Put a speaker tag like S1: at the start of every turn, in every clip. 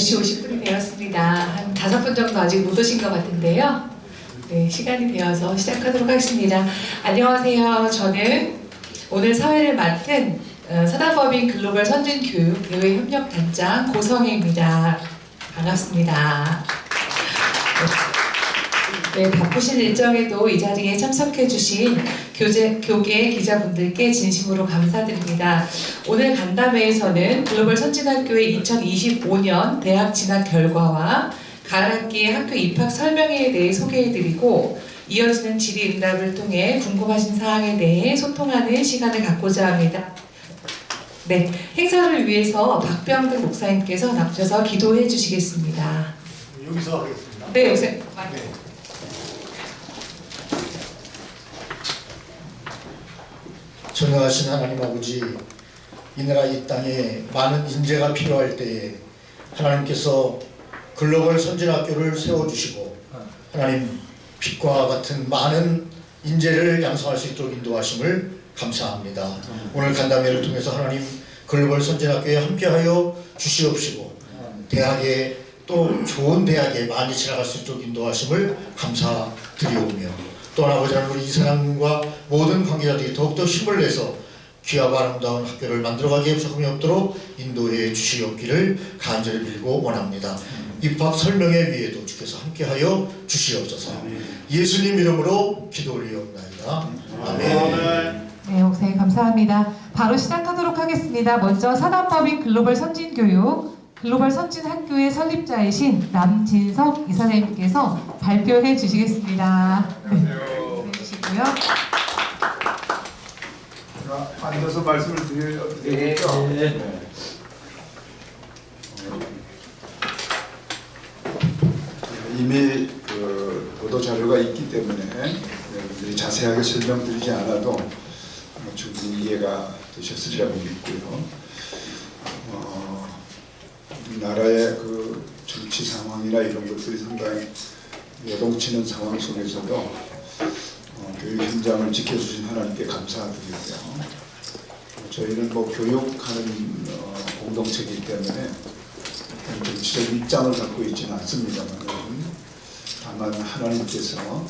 S1: 10시 50분이 되었습니다. 한 5분 정도 아직 못 오신 것 같은데요. 네, 시간이 되어서 시작하도록 하겠습니다. 안녕하세요. 저는 오늘 사회를 맡은 사단법인 글로벌 선진교육대외협력단장 고성혜입니다. 반갑습니다. 네, 바쁘신 일정에도 이 자리에 참석해주신 교계 기자분들께 진심으로 감사드립니다. 오늘 간담회에서는 글로벌 선진학교의 2025년 대학 진학 결과와 가을학기의 학교 입학 설명회에 대해 소개해드리고 이어지는 질의응답을 통해 궁금하신 사항에 대해 소통하는 시간을 갖고자 합니다. 네, 행사를 위해서 박병근 목사님께서 나오셔서 기도해 주시겠습니다.
S2: 여기서 하겠습니다.
S1: 네, 목사님.
S2: 네.
S3: 전능하신 하나님 아버지, 이 나라 이 땅에 많은 인재가 필요할 때에 하나님께서 글로벌 선진학교를 세워주시고 하나님 빛과 같은 많은 인재를 양성할 수 있도록 인도하심을 감사합니다. 오늘 간담회를 통해서 하나님 글로벌 선진학교에 함께하여 주시옵시고 대학에 또 좋은 대학에 많이 지나갈 수 있도록 인도하심을 감사드리오며 또한 아버지 하나님 우리 이사장과 모든 관계자들이 더욱더 힘을 내서 귀하고 아름다운 학교를 만들어가기에 부족함이 없도록 인도해 주시옵기를 간절히 빌고 원합니다. 입학 설명회 위에도 주께서 함께하여 주시옵소서. 예수님 이름으로 기도 올리옵나이다. 아멘.
S1: 네, 목사님 감사합니다. 바로 시작하도록 하겠습니다. 먼저 사단법인 글로벌 선진교육 글로벌 선진학교의 설립자이신 남진석 이사장님께서 발표해 주시겠습니다.
S4: 안녕하세요.
S1: 네, 해주시고요.
S4: 앉아서 말씀을 드려도 되겠죠? 네. 이미 그 보도 자료가 있기 때문에 여러분들이 자세하게 설명드리지 않아도 충분히 이해가 되셨으리라고 믿고요. 우리나라의 그 정치 상황이나 이런 것들이 상당히 요동치는 상황 속에서도 교육 현장을 지켜주신 하나님께 감사드리고요. 저희는 뭐 교육하는 공동체이기 때문에 정치적 입장을 갖고 있지는 않습니다만 다만 하나님께서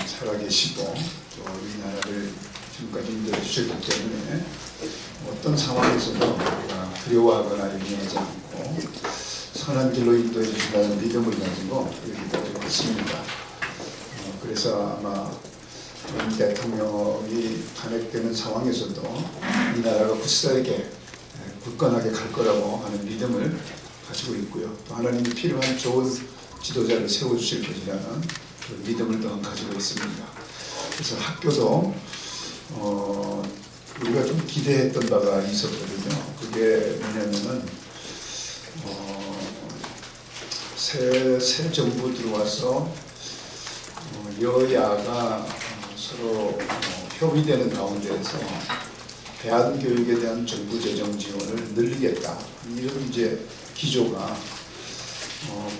S4: 살아계시고 또 우리나라를 지금까지 인도해 주셨기 때문에 어떤 상황에서도 우리가 두려워하거나 염려하지 않고 선한 길로 인도해 주신다는 믿음을 가지고 여기까지 왔습니다. 그래서 아마 전 대통령이 탄핵되는 상황에서도 이 나라가 굳세게 굳건하게 갈 거라고 하는 믿음을 가지고 있고요. 또 하나님이 필요한 좋은 지도자를 세워주실 것이라는 그런 믿음을 더 가지고 있습니다. 그래서 학교도 우리가 좀 기대했던 바가 있었거든요. 그게 뭐냐면은 새 정부 들어와서 여야가 서로 협의되는 가운데에서 대안교육에 대한 정부 재정 지원을 늘리겠다. 이런 이제 기조가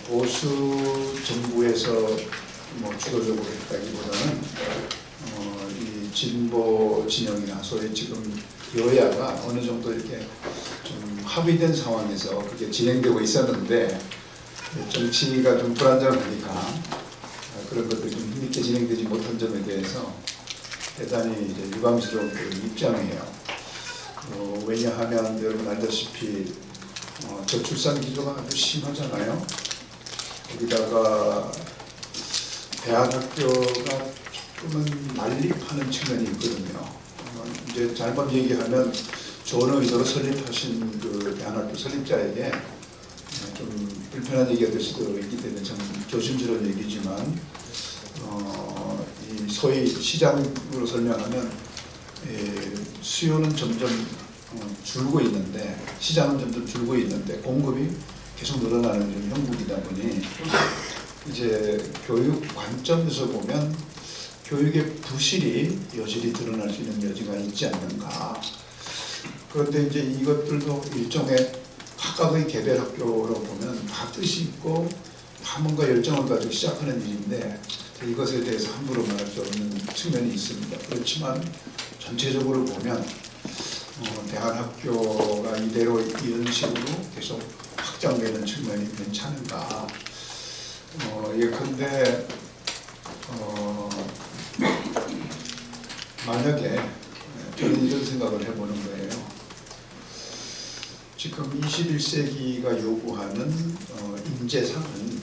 S4: 보수 정부에서 뭐 주도적으로 했다기보다는 이 진보 진영이나 소위 지금 여야가 어느 정도 이렇게 좀 합의된 상황에서 그게 진행되고 있었는데 정치가 좀 불안정하니까 그런 것들이 좀 힘있게 진행되지 못한 점에 대해서 대단히 이제 유감스러운 입장이에요. 왜냐하면 여러분 알다시피 저출산 기조가 아주 심하잖아요. 거기다가 대학학교가 조금은 난립하는 측면이 있거든요. 이제 잘못 얘기하면 좋은 의도로 설립하신 그 대학학교 설립자에게 좀 불편한 얘기가 될 수도 있기 때문에 참 조심스러운 얘기지만 이 소위 시장으로 설명하면 수요는 점점 줄고 있는데 시장은 점점 줄고 있는데 공급이 계속 늘어나는 좀 형국이다 보니 이제 교육 관점에서 보면 교육의 부실이 여실히 드러날 수 있는 여지가 있지 않는가. 그런데 이제 이것들도 일종의 각각의 개별 학교로 보면 다 뜻이 있고 다 뭔가 열정을 가지고 시작하는 일인데 이것에 대해서 함부로 말할 수 없는 측면이 있습니다. 그렇지만 전체적으로 보면 대한학교가 이대로 이런 식으로 계속 확장되는 측면이 괜찮은가? 예컨대 만약에 저는 이런 생각을 해보는 거예요. 지금 21세기가 요구하는 인재상은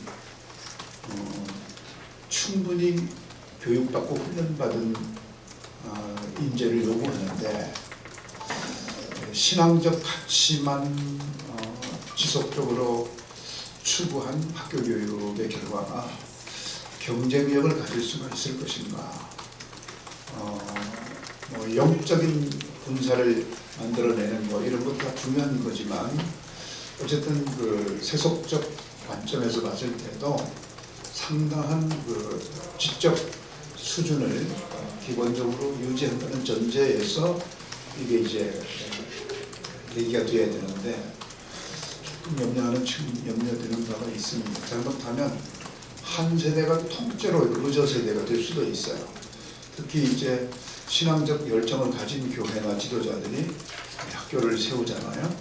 S4: 충분히 교육받고 훈련받은 인재를 요구하는데 신앙적 가치만 지속적으로 추구한 학교 교육의 결과가 경쟁력을 가질 수가 있을 것인가? 영적인 군사를 만들어내는 거 이런 것도 다 중요한 거지만 어쨌든 그 세속적 관점에서 봤을 때도 상당한 그 지적 수준을 기본적으로 유지한다는 전제에서 이게 이제 얘기가 돼야 되는데 조금 염려되는 바가 있습니다. 잘못하면 한 세대가 통째로 루저 세대가 될 수도 있어요. 특히 이제 신앙적 열정을 가진 교회나 지도자들이 학교를 세우잖아요.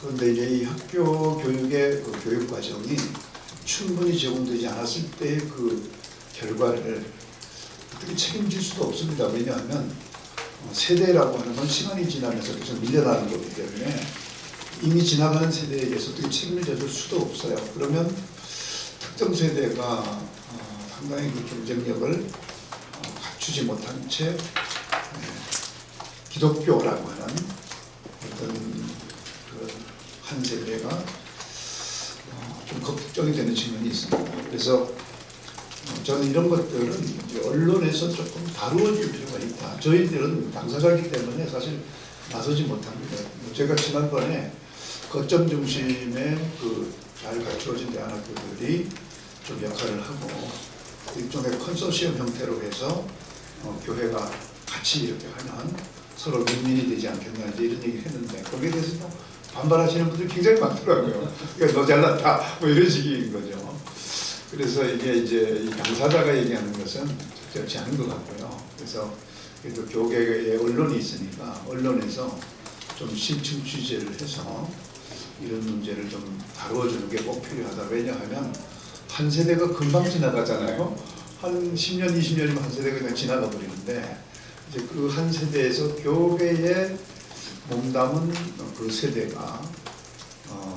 S4: 그런데 이제 이 학교 교육의 그 교육 과정이 충분히 제공되지 않았을 때의 그 결과를 어떻게 책임질 수도 없습니다. 왜냐하면 세대라고 하는 건 시간이 지나면서 계속 밀려나는 거기 때문에 이미 지나가는 세대에 대해서 어떻게 책임을 져줄 수도 없어요. 그러면 특정 세대가 상당히 그 경쟁력을 갖추지 못한 채 기독교라고 하는 어떤 그 한 세대가 좀 걱정이 되는 측면이 있습니다. 그래서 저는 이런 것들은 이제 언론에서 조금 다루어질 필요가 있다. 저희들은 당사자이기 때문에 사실 나서지 못합니다. 제가 지난번에 거점 중심의 그 잘 갖추어진 대안학교들이 좀 역할을 하고 일종의 컨소시엄 형태로 해서 교회가 같이 이렇게 하면 서로 윈윈이 되지 않겠나 이제 이런 얘기를 했는데 거기에 대해서 반발하시는 분들이 굉장히 많더라고요. 그러니까 너 잘났다 뭐 이런 식인 거죠. 그래서 이게 이제 이 당사자가 얘기하는 것은 적절치 않은 것 같고요. 그래서 그래도 교계에 언론이 있으니까 언론에서 좀 심층 취재를 해서 이런 문제를 좀 다루어주는 게 꼭 필요하다. 왜냐하면 한 세대가 금방 지나가잖아요. 한 10년, 20년이면 한 세대가 그냥 지나가 버리는데 이제 그 한 세대에서 교회에 몸담은 그 세대가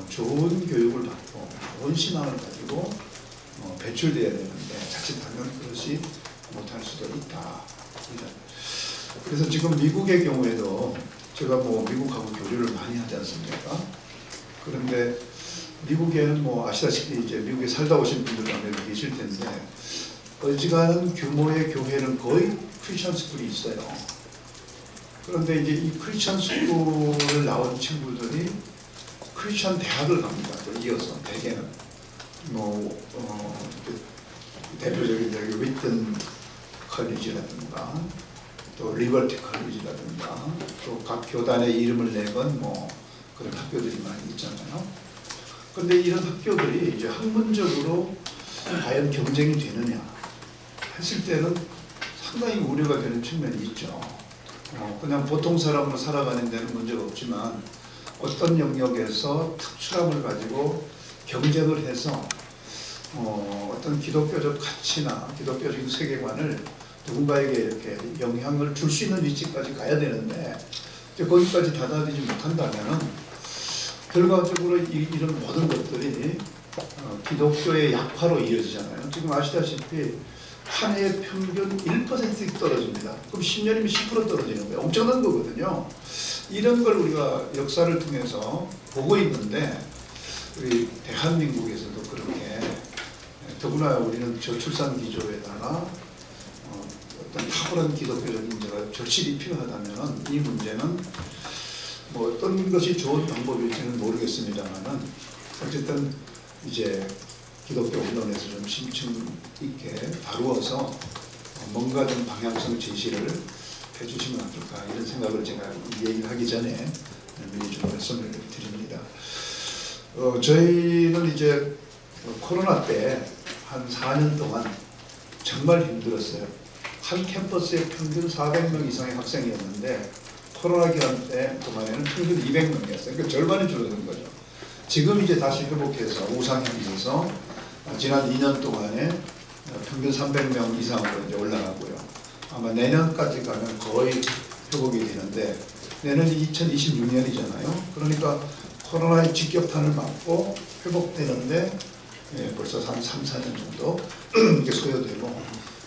S4: 좋은 교육을 받고 좋은 신앙을 가지고 배출돼야 되는데 자칫하면 그것이 못할 수도 있다. 그래서 지금 미국의 경우에도 제가 뭐 미국하고 교류를 많이 하지 않습니까? 그런데 미국에는 뭐 아시다시피 이제 미국에 살다 오신 분들도 아마 계실 텐데 어지간한 규모의 교회는 거의 크리스천 스쿨이 있어요. 그런데 이제 이 크리스천 스쿨을 나온 친구들이 크리스천 대학을 갑니다. 또 이어서 대개는 대표적인 여기 위튼 컬리지라든가 또 리버티 컬리지라든가 또 각 교단의 이름을 내건 뭐 그런 학교들이 많이 있잖아요. 그런데 이런 학교들이 이제 학문적으로 과연 경쟁이 되느냐 했을 때는 상당히 우려가 되는 측면이 있죠. 그냥 보통 사람으로 살아가는 데는 문제가 없지만 어떤 영역에서 특출함을 가지고 경쟁을 해서 어떤 기독교적 가치나 기독교적인 세계관을 누군가에게 이렇게 영향을 줄 수 있는 위치까지 가야 되는데 이제 거기까지 다다르지 못한다면은 결과적으로 이런 모든 것들이 기독교의 약화로 이어지잖아요. 지금 아시다시피 한 해 평균 1%씩 떨어집니다. 그럼 10년이면 10% 떨어지는 거예요. 엄청난 거거든요. 이런 걸 우리가 역사를 통해서 보고 있는데 우리 대한민국에서도 그렇게 더구나 우리는 저출산 기조에다가 어떤 탁월한 기독교적 인재가 절실히 필요하다면 이 문제는 뭐 어떤 것이 좋은 방법일지는 모르겠습니다만은 어쨌든 이제 기독교 언론에서 좀 심층 있게 다루어서 뭔가 좀 방향성 제시를 해주시면 어떨까 이런 생각을 제가 얘기를 하기 전에 미리 좀 말씀을 드립니다. 저희는 이제 코로나 때 한 4년 동안 정말 힘들었어요. 한 캠퍼스에 평균 400명 이상의 학생이었는데 코로나 기간 때 동안에는 평균 200명이었어요. 그러니까 절반이 줄어든 거죠. 지금 이제 다시 회복해서 우상향돼서 지난 2년 동안에 평균 300명 이상으로 이제 올라가고요. 아마 내년까지 가면 거의 회복이 되는데 내년이 2026년이잖아요. 그러니까 코로나의 직격탄을 맞고 회복되는데 벌써 한 3, 4년 정도 이게 소요되고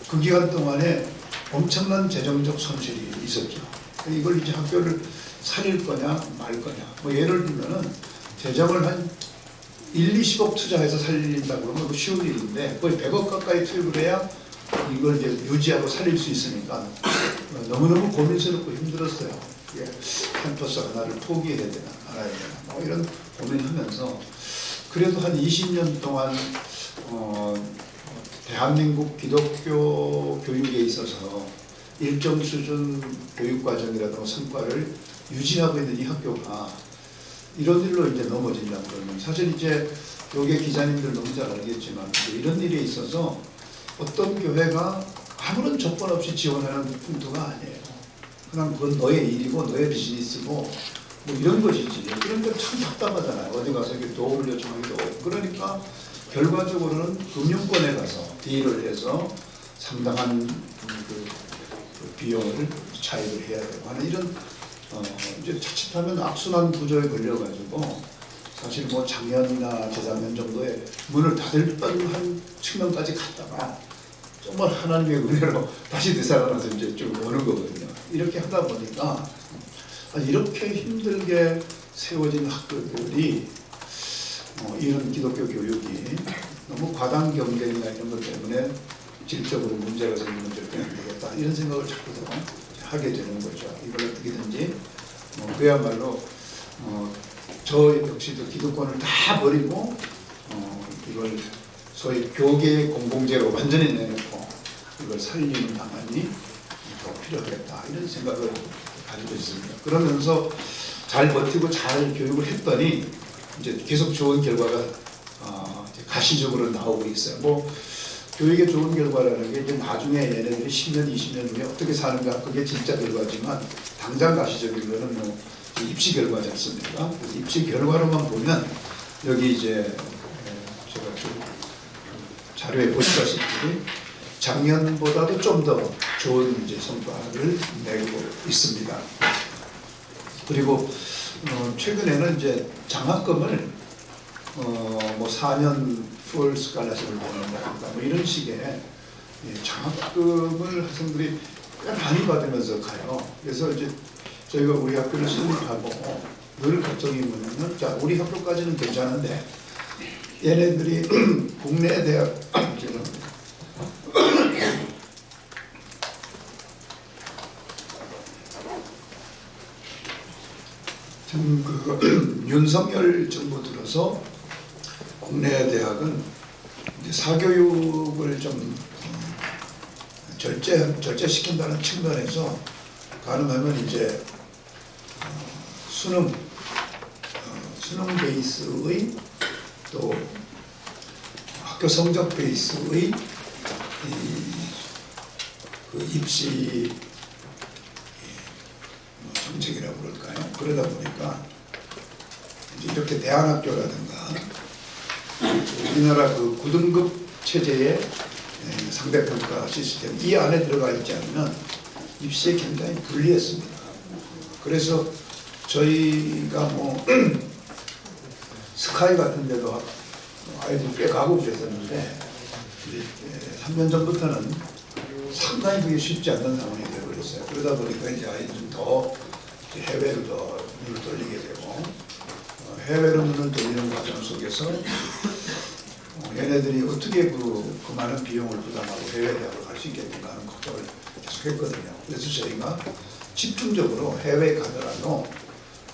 S4: 그 기간 동안에 엄청난 재정적 손실이 있었죠. 이걸 이제 학교를 살릴 거냐 말 거냐. 뭐 예를 들면은 재정을 한 1, 20억 투자해서 살린다고 그러면 쉬운 일인데 거의 100억 가까이 투입을 해야 이걸 이제 유지하고 살릴 수 있으니까 너무너무 고민스럽고 힘들었어요. 캠퍼스 하나를 포기해야 되나 말아야 되나 뭐 이런 고민하면서 그래도 한 20년 동안 대한민국 기독교 교육에 있어서 일정 수준 교육과정이라든가 성과를 유지하고 있는 이 학교가 이런 일로 이제 넘어진다고 그러면 사실 이제 교계 기자님들 너무 잘 알겠지만 이런 일에 있어서 어떤 교회가 아무런 조건 없이 지원하는 풍토가 아니에요. 그냥 그건 너의 일이고 너의 비즈니스고 뭐 이런 것이지. 그런데 참 답답하잖아요. 어디 가서 이렇게 도움을 요청하기도 하고. 그러니까 결과적으로는 금융권에 가서 딜을 해서 상당한 그 비용을 차입을 해야 되고 하는 이런 이제 자칫하면 악순환 구조에 걸려가지고 사실 뭐 작년이나 재작년 정도에 문을 닫을 뻔한 측면까지 갔다가 정말 하나님의 은혜로 다시 되살아나서 이제 쭉 오는 거거든요. 이렇게 하다 보니까 이렇게 힘들게 세워진 학교들이 이런 기독교 교육이 너무 과당 경쟁이나 이런 것 때문에 질적으로 문제가 생기면 절대 안 되겠다 이런 생각을 자꾸 하게 되는 거죠. 이걸 어떻게든지 그야말로 저 역시도 기득권을 다 버리고 이걸 소위 교계 공공재로 완전히 내놓고 이걸 살리는 방안이 더 필요하겠다 이런 생각을 가지고 있습니다. 그러면서 잘 버티고 잘 교육을 했더니 이제 계속 좋은 결과가 가시적으로 나오고 있어요. 뭐 교육의 좋은 결과라는 게 이제 나중에 얘네들이 10년, 20년 후에 어떻게 사는가 그게 진짜 결과지만 당장 가시적인 거는 뭐 입시 결과지 않습니까? 그래서 입시 결과로만 보면 여기 이제 제가 자료에 보시다시피 작년보다도 좀 더 좋은 이제 성과를 내고 있습니다. 그리고 최근에는 이제 장학금을 뭐 4년 풀 스칼라십을 보낸다든가 뭐 이런 식의 장학금을 학생들이 꽤 많이 받으면서 가요. 그래서 이제 저희가 우리 학교를 설립하고 늘 걱정이 뭐냐면 자 우리 학교까지는 괜찮은데 얘네들이 국내 대학 윤석열 정부 들어서 국내 대학은 이제 사교육을 좀 절제시킨다는 측면에서 가능하면 이제 수능 베이스의 또 학교 성적 베이스의 그 입시 정책이라고 그럴까요? 그러다 보니까 이제 이렇게 대안학교라든가 우리나라 그 9등급 체제의 상대평가 시스템 이 안에 들어가 있지 않으면 입시에 굉장히 불리했습니다. 그래서 저희가 뭐 스카이 같은 데도 아이들이 꽤 가고 그랬었는데 3년 전부터는 상당히 그게 쉽지 않는 상황이 되어버렸어요. 그러다 보니까 이제 아이들은 더 해외로 더 눈을 돌리게 되고 해외로 눈을 돌리는 과정 속에서 얘네들이 어떻게 그 많은 비용을 부담하고 해외 대학을 갈 수 있겠는가 하는 걱정을 계속했거든요. 그래서 저희가 집중적으로 해외에 가더라도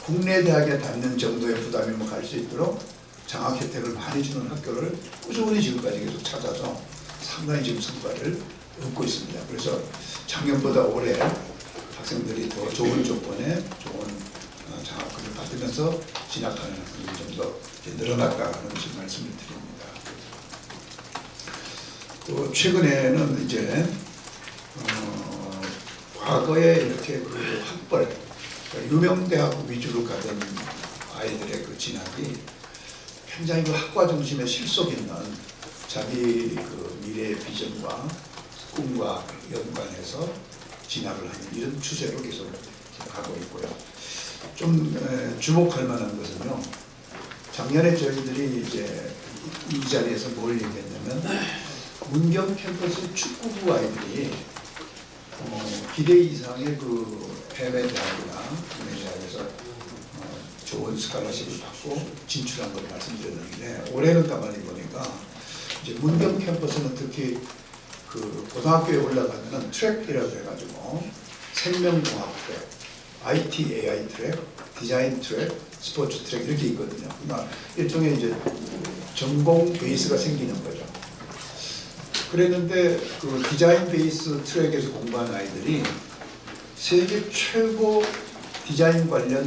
S4: 국내 대학에 다니는 정도의 부담이면 갈 수 있도록 장학 혜택을 많이 주는 학교를 꾸준히 지금까지 계속 찾아서 상당히 지금 성과를 얻고 있습니다. 그래서 작년보다 올해 학생들이 더 좋은 조건에 좋은 장학금을 받으면서 진학하는 학생이 좀 더 늘어났다는 말씀을 드립니다. 또 최근에는 이제 과거에 이렇게 그 학벌 유명 대학 위주로 가던 아이들의 그 진학이 굉장히 그 학과 중심의 실속 있는 자기 그 미래의 비전과 꿈과 연관해서 진학을 하는 이런 추세로 계속 가고 있고요. 좀 주목할 만한 것은요. 작년에 저희들이 이제 이 자리에서 뭘 얘기했냐면 문경 캠퍼스 축구부 아이들이 기대 이상의 그 해외 대학이나 국내 대학에서 좋은 스칼러십을 받고 진출한 걸 말씀드렸는데 올해는 가만히 보니까 이제 문경 캠퍼스는 특히 그 고등학교에 올라가면은 트랙이라고 해가지고 생명공학 트랙, IT, AI 트랙, 디자인 트랙, 스포츠 트랙 이렇게 있거든요. 그러니까 일종의 이제 전공 베이스가 생기는 거죠. 그랬는데 그 디자인 베이스 트랙에서 공부한 아이들이 세계 최고 디자인 관련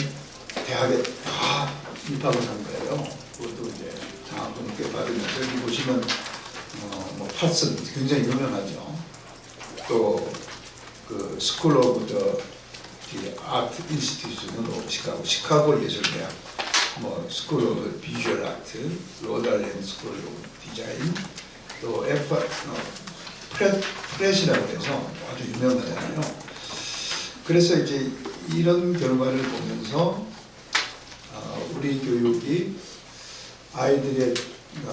S4: 대학에 다 입학을 한 거예요. 그것도 이제 장학금 꽤 받으면서 여기 보시면 뭐 파슨 굉장히 유명하죠. 또 그 스쿨 오브 더 아트 인스티튜트는 시카고 예술대학, 뭐 스쿨 오브 비주얼 아트, 로드아일랜드 스쿨 오브 디자인, 또 프렛이라고 해서 아주 유명하잖아요. 그래서 이제 이런 결과를 보면서 우리 교육이 아이들의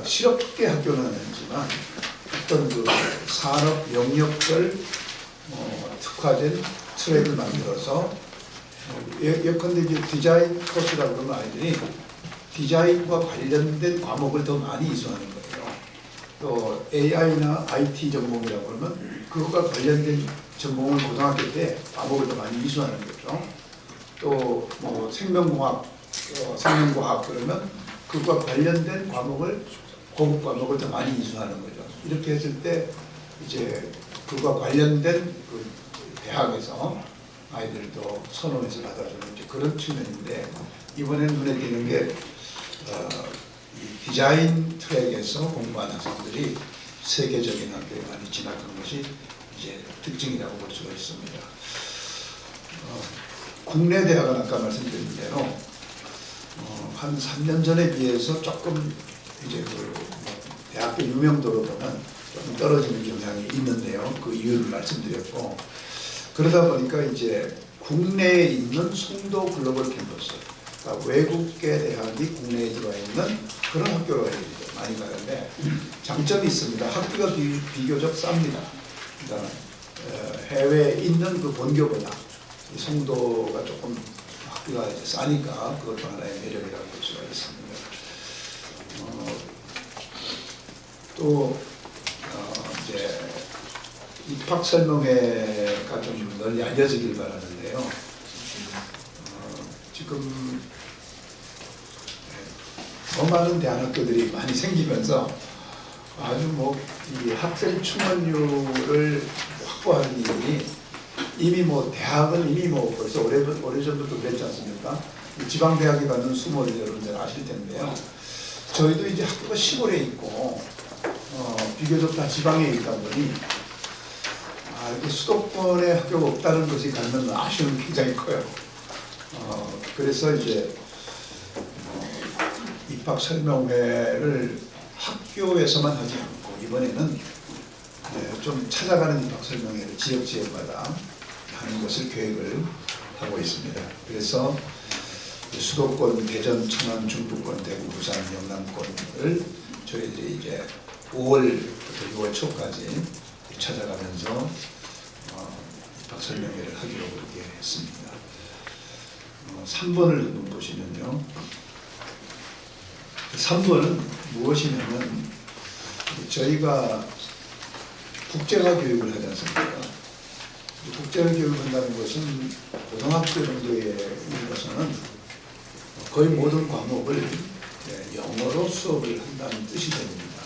S4: 실업계 학교는 아니지만 어떤 그 산업 영역별 특화된 트랙을 만들어서 예컨대 이제 디자인 코스라고 그러면 아이들이 디자인과 관련된 과목을 더 많이 이수하는 거예요. 또 AI나 IT 전공이라고 그러면 그것과 관련된 전공을 고등학교 때 과목을 더 많이 이수하는 거죠. 또 뭐 생명공학 그러면 그것과 관련된 과목을 고급 과목을 더 많이 이수하는 거죠. 이렇게 했을 때 이제 그것과 관련된 그 대학에서 아이들도 선호해서 받아주는 이제 그런 측면인데 이번에 눈에 띄는 게 이 디자인 트랙에서 공부한 학생들이 세계적인 학교에 많이 진학한 것이 이제 특징이라고 볼 수가 있습니다. 국내 대학은 아까 말씀드린 대로 한 3년 전에 비해서 조금 이제 그 대학교 유명도로 보면 조금 떨어지는 경향이 있는데요. 그 이유를 말씀드렸고 그러다 보니까 이제 국내에 있는 송도 글로벌 캠퍼스, 그러니까 외국계 대학이 국내에 들어와 있는 그런 학교로 많이 가는데 장점이 있습니다. 학비가 비교적 쌉니다. 그러니까 해외에 있는 그 본교보다 송도가 조금 학비가 이제 싸니까 그것도 하나의 매력이라고 볼 수가 있습니다. 또 이제 입학 설명회가 좀 널리 알려지길 바라는데요. 지금 더 많은 대안학교들이 많이 생기면서 아주 뭐 이 학생 충원율을 확보하는 일이 이미 뭐 대학은 이미 뭐 벌써 오래전부터 그랬지 않습니까? 지방 대학에 가는 수모를 여러분들 아실 텐데요. 저희도 이제 학교가 시골에 있고 비교적 다 지방에 있다 보니 이렇게 수도권에 학교가 없다는 것이 갖는 아쉬움이 굉장히 커요. 그래서 이제 입학 설명회를 학교에서만 하지 않고 이번에는 좀 찾아가는 입학 설명회를 지역마다 하는 것을 계획을 하고 있습니다. 그래서 수도권, 대전, 천안, 중부권, 대구, 부산, 영남권을 저희들이 이제 5월부터 6월 초까지 찾아가면서 입학 설명회를 하기로 그렇게 했습니다. 3번을 한번 보시면요. 3번은 무엇이냐면 저희가 국제화 교육을 하지 않습니까? 국제화 교육을 한다는 것은 고등학교 정도에 이르러서는 거의 모든 과목을 영어로 수업을 한다는 뜻이 됩니다.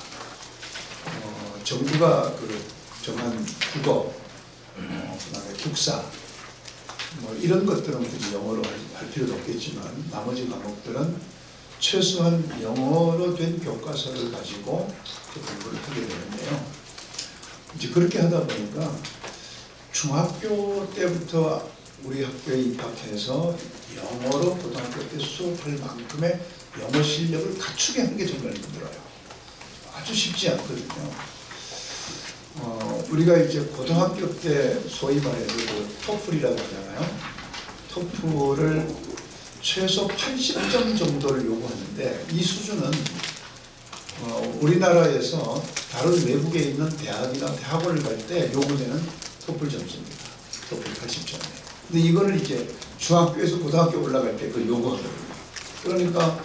S4: 정부가 그 정한 국어, 그다음에 국사, 뭐 이런 것들은 굳이 영어로 할 필요도 없겠지만 나머지 과목들은 최소한 영어로 된 교과서를 가지고 공부를 하게 되는데요. 이제 그렇게 하다 보니까 중학교 때부터 우리 학교에 입학해서 영어로 고등학교 때 수업할 만큼의 영어 실력을 갖추게 하는 게 정말 힘들어요. 아주 쉽지 않거든요. 우리가 이제 고등학교 때 소위 말해서 그 토플이라고 하잖아요. 토플을 최소 80점 정도를 요구하는데 이 수준은 우리나라에서 다른 외국에 있는 대학이나 대학원을 갈 때 요구되는 토플 점수입니다. 토플 80점이에요. 근데 이거를 이제 중학교에서 고등학교 올라갈 때 그걸 요구하거든요. 그러니까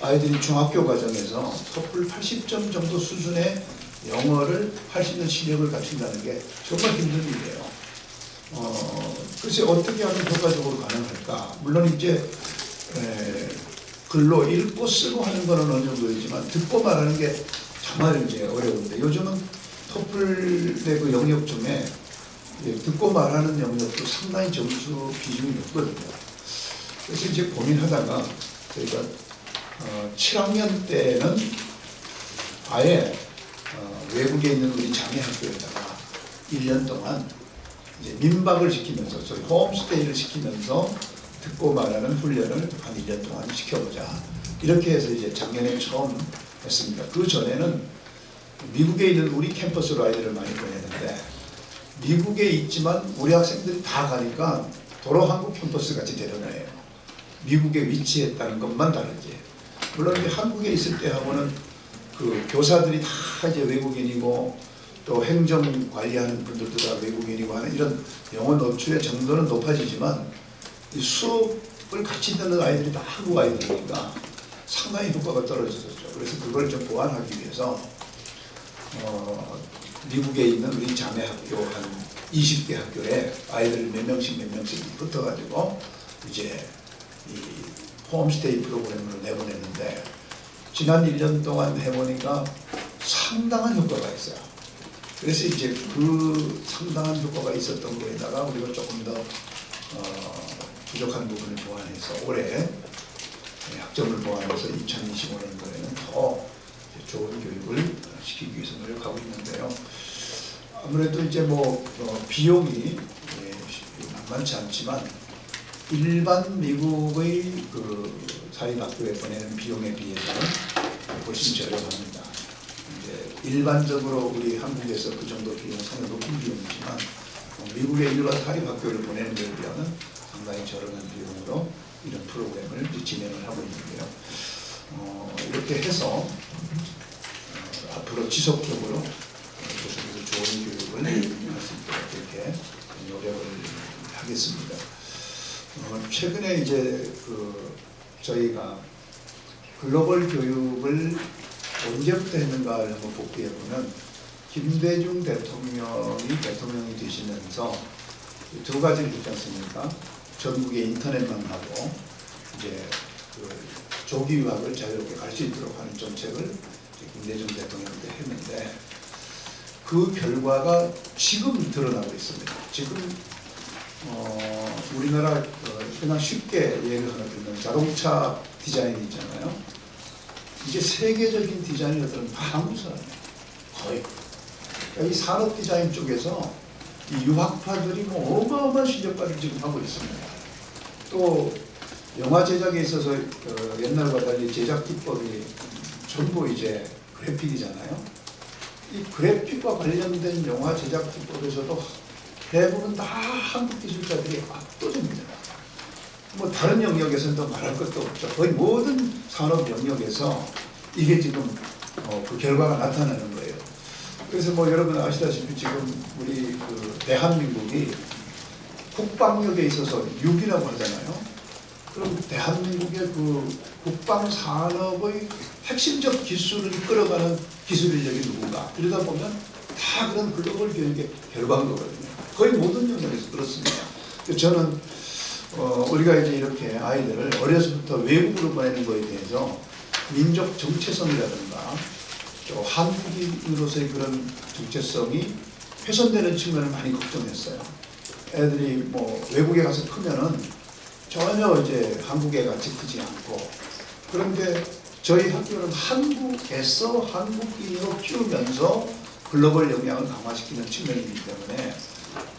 S4: 아이들이 중학교 과정에서 토플 80점 정도 수준의 영어를 할 수 있는 실력을 갖춘다는 게 정말 힘든 일이에요. 글쎄 어떻게 하면 효과적으로 가능할까? 물론 이제 글로 읽고 쓰고 하는 거는 어느 정도이지만 듣고 말하는 게 정말 이제 어려운데 요즘은 토플의 그 영역 중에 듣고 말하는 영역도 상당히 점수 비중이 높거든요. 그래서 이제 고민하다가 저희가 7학년 때는 아예 외국에 있는 우리 자매 학교에다가 1년 동안 이제 민박을 시키면서 저희 홈스테이를 시키면서 듣고 말하는 훈련을 한 1년 동안 시켜보자. 이렇게 해서 이제 작년에 처음 했습니다. 그 전에는 미국에 있는 우리 캠퍼스로 아이들을 많이 보내는데 미국에 있지만 우리 학생들이 다 가니까 도로 한국 캠퍼스 같이 되려나요. 미국에 위치했다는 것만 다르지. 물론 이제 한국에 있을 때 하고는 그 교사들이 다 이제 외국인이고 또 행정 관리하는 분들도 다 외국인이고 하는 이런 영어 노출의 정도는 높아지지만 이 수업을 같이 듣는 아이들이 다 한국 아이들이니까 상당히 효과가 떨어졌었죠. 그래서 그걸 좀 보완하기 위해서 미국에 있는 우리 자매 학교 한 20개 학교에 아이들 몇 명씩 붙어가지고 이제 이 홈스테이 프로그램으로 내보냈는데 지난 1년 동안 해보니까 상당한 효과가 있어요. 그래서 이제 그 상당한 효과가 있었던 거에다가 우리가 조금 더 부족한 부분을 보완해서 올해 학점을 보완해서 2025년도에는 더 좋은 교육을 시키기 위해서 노력하고 있는데요. 아무래도 이제 비용이 만만치 않지만 일반 미국의 그 사립학교에 보내는 비용에 비해서는 훨씬 저렴합니다. 이제 일반적으로 우리 한국에서 그 정도 비용은 상당히 높은 비용이지만 미국의 일반 사립학교를 보내는 데에 비하면 상당히 저렴한 비용으로 이런 프로그램을 진행을 하고 있는데요. 이렇게 해서 앞으로 지속적으로 계속해서 좋은 교육을 할 수 있도록 이렇게 노력을 하겠습니다. 최근에 이제 저희가 글로벌 교육을 언제부터 했는가를 한번 복귀해 보면 김대중 대통령이 되시면서 두 가지를 했지 않습니까? 전국에 인터넷만 하고 이제 조기 유학을 자유롭게 갈 수 있도록 하는 정책을 김대중 대통령 때 했는데 그 결과가 지금 드러나고 있습니다. 지금 우리나라 그냥 쉽게 예를 하나 들면 자동차 디자인 있잖아요. 이제 세계적인 디자이너들은 다 한국 사람이에요. 거의. 그러니까 이 산업 디자인 쪽에서 이 유학파들이 어마어마한 실력 발휘를 지금 하고 있습니다. 또 영화 제작에 있어서 옛날과 달리 제작 기법이 전부 이제 그래픽이잖아요. 이 그래픽과 관련된 영화 제작 기법에서도 대부분 다 한국 기술자들이 압도적입니다. 다른 영역에서는 더 말할 것도 없죠. 거의 모든 산업 영역에서 이게 지금 그 결과가 나타나는 거예요. 그래서 여러분 아시다시피 지금 우리 대한민국이 국방력에 있어서 6위라고 하잖아요. 그럼 대한민국의 국방 산업의 핵심적 기술을 이끌어가는 기술 인력이 누군가? 이러다 보면 다 그런 글로벌 교육의 결과인 거거든요. 거의 모든 영역에서 그렇습니다. 저는 우리가 이제 이렇게 아이들을 어려서부터 외국으로 보내는 거에 대해서 민족 정체성이라든가 또 한국인으로서의 그런 정체성이 훼손되는 측면을 많이 걱정했어요. 애들이 외국에 가서 크면은 전혀 이제 한국에 같이 크지 않고, 그런데 저희 학교는 한국에서 한국인으로 키우면서 글로벌 역량을 강화시키는 측면이기 때문에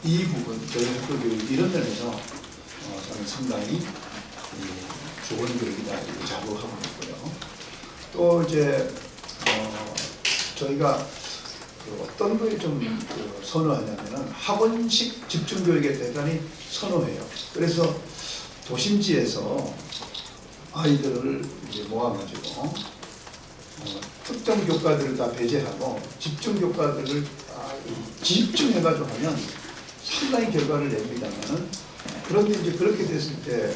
S4: 이 부분 저희 학교 교육 이런 면에서 저는 상당히 좋은 교육이다 이렇게 자부하고 있고요. 또 이제 저희가 어떤 걸 좀 선호하냐면은 학원식 집중 교육에 대단히 선호해요. 그래서 도심지에서 아이들을 이제 모아가지고 특정 교과들을 다 배제하고 집중 교과들을 집중해가지고 하면 상당히 결과를 냅니다만은, 그런데 이제 그렇게 됐을 때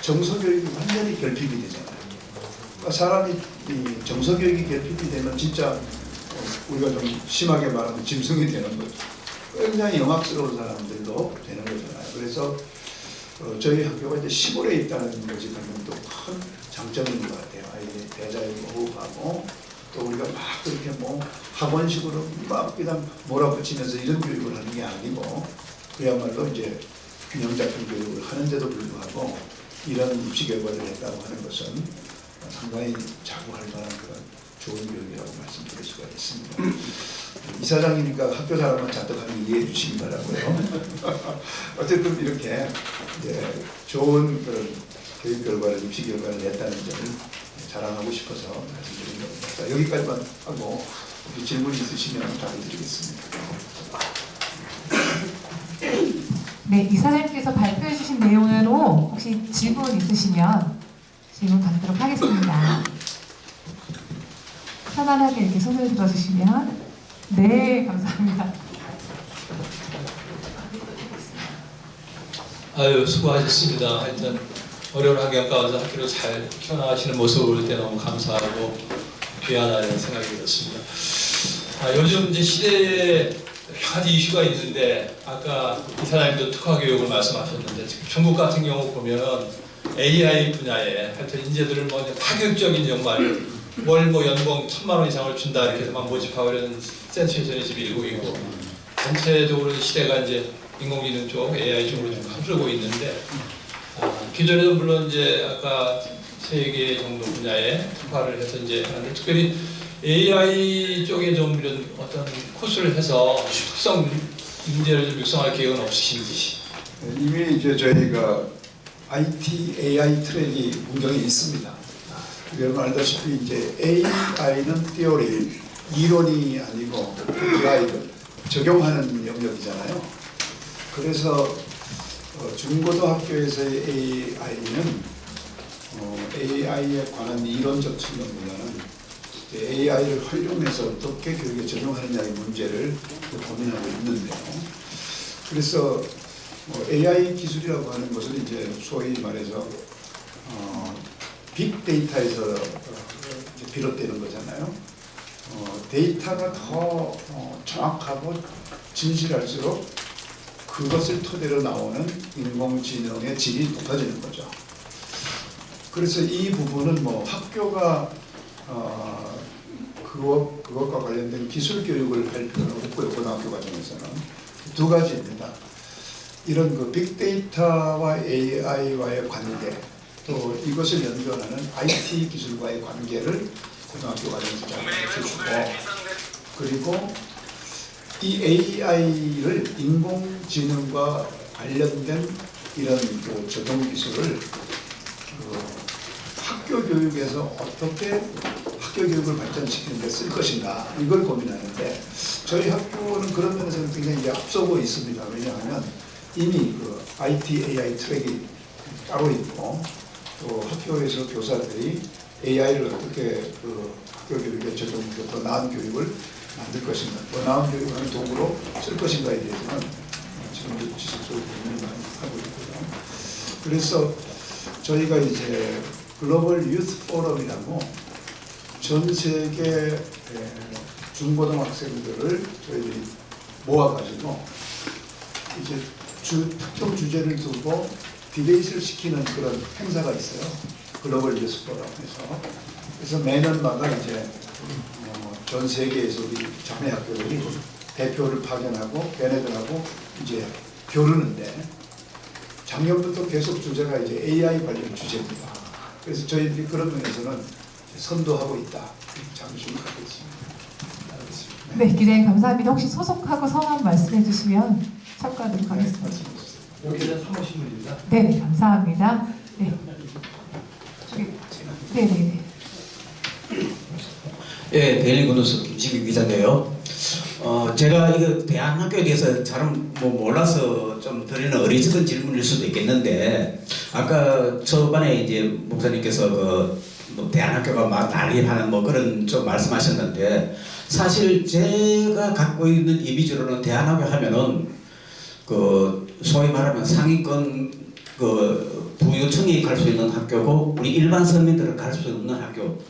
S4: 정서교육이 완전히 결핍이 되잖아요. 그러니까 사람이 이 정서교육이 결핍이 되면 진짜 우리가 좀 심하게 말하면 짐승이 되는 거죠. 굉장히 영악스러운 사람들도 되는 거잖아요. 그래서 저희 학교가 이제 시골에 있다는 것이 보면 또 큰 장점인 것 같아요. 아이들이 대자연과 호흡하고, 또 우리가 막 그렇게 뭐 학원식으로 막 그냥 몰아붙이면서 이런 교육을 하는 게 아니고, 그야말로 이제 균형 잡힌 교육을 하는데도 불구하고 이런 입시 결과를 했다고 하는 것은 상당히 자부할 만한 그런 좋은 교육이라고 말씀드릴 수가 있습니다. 이사장이니까 학교 사람만 잔뜩 하면 이해해 주시기 바라고요. 어쨌든 이렇게 이제 좋은 그런 교육 결과를, 입시 결과를 냈다는 점을 자랑하고 싶어서 말씀드린 겁니다. 자, 여기까지만 하고 질문 있으시면 답을 드리겠습니다.
S2: 네, 이사장님께서 발표해 주신 내용으로 혹시 질문 있으시면 질문 받도록 하겠습니다. 편안하게 이렇게 손을 들어주시면. 네, 감사합니다.
S5: 아유, 수고하셨습니다. 하여튼 어려운 환경 가운데 학교를 잘 키워나가시는 모습을 볼 때 너무 감사하고 귀하다는 생각이 들었습니다. 요즘 이제 시대에 여러 가지 이슈가 있는데, 아까 이사장님도 특화 교육을 말씀하셨는데, 지금 중국 같은 경우 보면 AI 분야에 하여튼 인재들을 뭐 파격적인 정말 월 뭐 연봉 1,000만 원 이상을 준다 이렇게 해서 막 모집하고 이런 센세이션이 지금 일고 있고, 전체적으로 시대가 이제 인공지능 쪽, AI 쪽으로 좀 흐르고 있는데, 기존에도 물론 이제 아까 3개 정도 분야에 특화를 해서 이제 하는데, 특별히 AI 쪽에 좀 이런 어떤 코스를 해서 특성 인재를 좀 육성할 계획은 없으신지?
S4: 이미 이제 저희가 IT, AI 트랙이 분명히 있습니다. 여러분 알다시피 이제 AI는 티어리, 이론이 아니고 드라이브, 적용하는 영역이잖아요. 그래서 중고등학교에서의 AI는 AI에 관한 이론적 측면보다는 AI를 활용해서 어떻게 교육에 적용하느냐의 문제를 고민하고 있는데요. 그래서 AI 기술이라고 하는 것은 이제 소위 말해서 빅데이터에서 비롯되는 거잖아요. 데이터가 더 정확하고 진실할수록 그것을 토대로 나오는 인공지능의 질이 높아지는 거죠. 그래서 이 부분은 뭐 학교가 그것과 관련된 기술 교육을 할 필요는 없고요. 고등학교 과정에서는 두 가지입니다. 이런 그 빅데이터와 AI와의 관계, 또 이것을 연결하는 IT 기술과의 관계를 고등학교 과정에서 잘 가르쳐주고, 그리고 이 AI를 인공지능과 관련된 이런 그 적용 기술을 학교 교육에서 어떻게 학교 교육을 발전시키는 데 쓸 것인가, 이걸 고민하는데, 저희 학교는 그런 면에서는 굉장히 앞서고 있습니다. 왜냐하면 이미 그 IT, AI 트랙이 따로 있고, 또 학교에서 교사들이 AI를 어떻게 그 학교 교육에 적용해서 더 나은 교육을 만들 것인가, 더 나은 교육을 하는 도구로 쓸 것인가에 대해서는 지금도 지속적으로 고민을 많이 하고 있고요. 그래서 저희가 이제 글로벌 유스 포럼이라고 전 세계 중고등학생들을 저희들이 모아가지고 이제 특정 주제를 두고 디베이트를 시키는 그런 행사가 있어요. 글로벌 유스 포럼에서. 그래서 매년마다 이제 전 세계에서 우리 자매 학교들이 대표를 파견하고 걔네들하고 이제 겨루는데, 작년부터 계속 주제가 이제 AI 관련 주제입니다. 그래서 저희들이 그런 면에서는 선도하고 있다. 자부심을 갖고 있습니다. 알겠습니다.
S2: 네, 기자님 감사합니다. 혹시 소속하고 성함 말씀해 주시면 참고하도록 하겠습니다.
S4: 말씀해 주세요.
S5: 여기는 사무실입니다.
S2: 네, 감사합니다. 네. 저기, 네네네.
S6: 예, 데일리 구뉴스 김식규 기자인데요. 제가 이거 대한학교에 대해서 잘은 몰라서 좀 드리는 어리석은 질문일 수도 있겠는데, 아까 초반에 이제 목사님께서 뭐 대한학교가 막 난립하는 뭐 그런 좀 말씀하셨는데, 사실 제가 갖고 있는 이미지로는 대한학교 하면은 그 소위 말하면 상위권 그 부유층이 갈 수 있는 학교고, 우리 일반 서민들은 갈 수 없는 학교.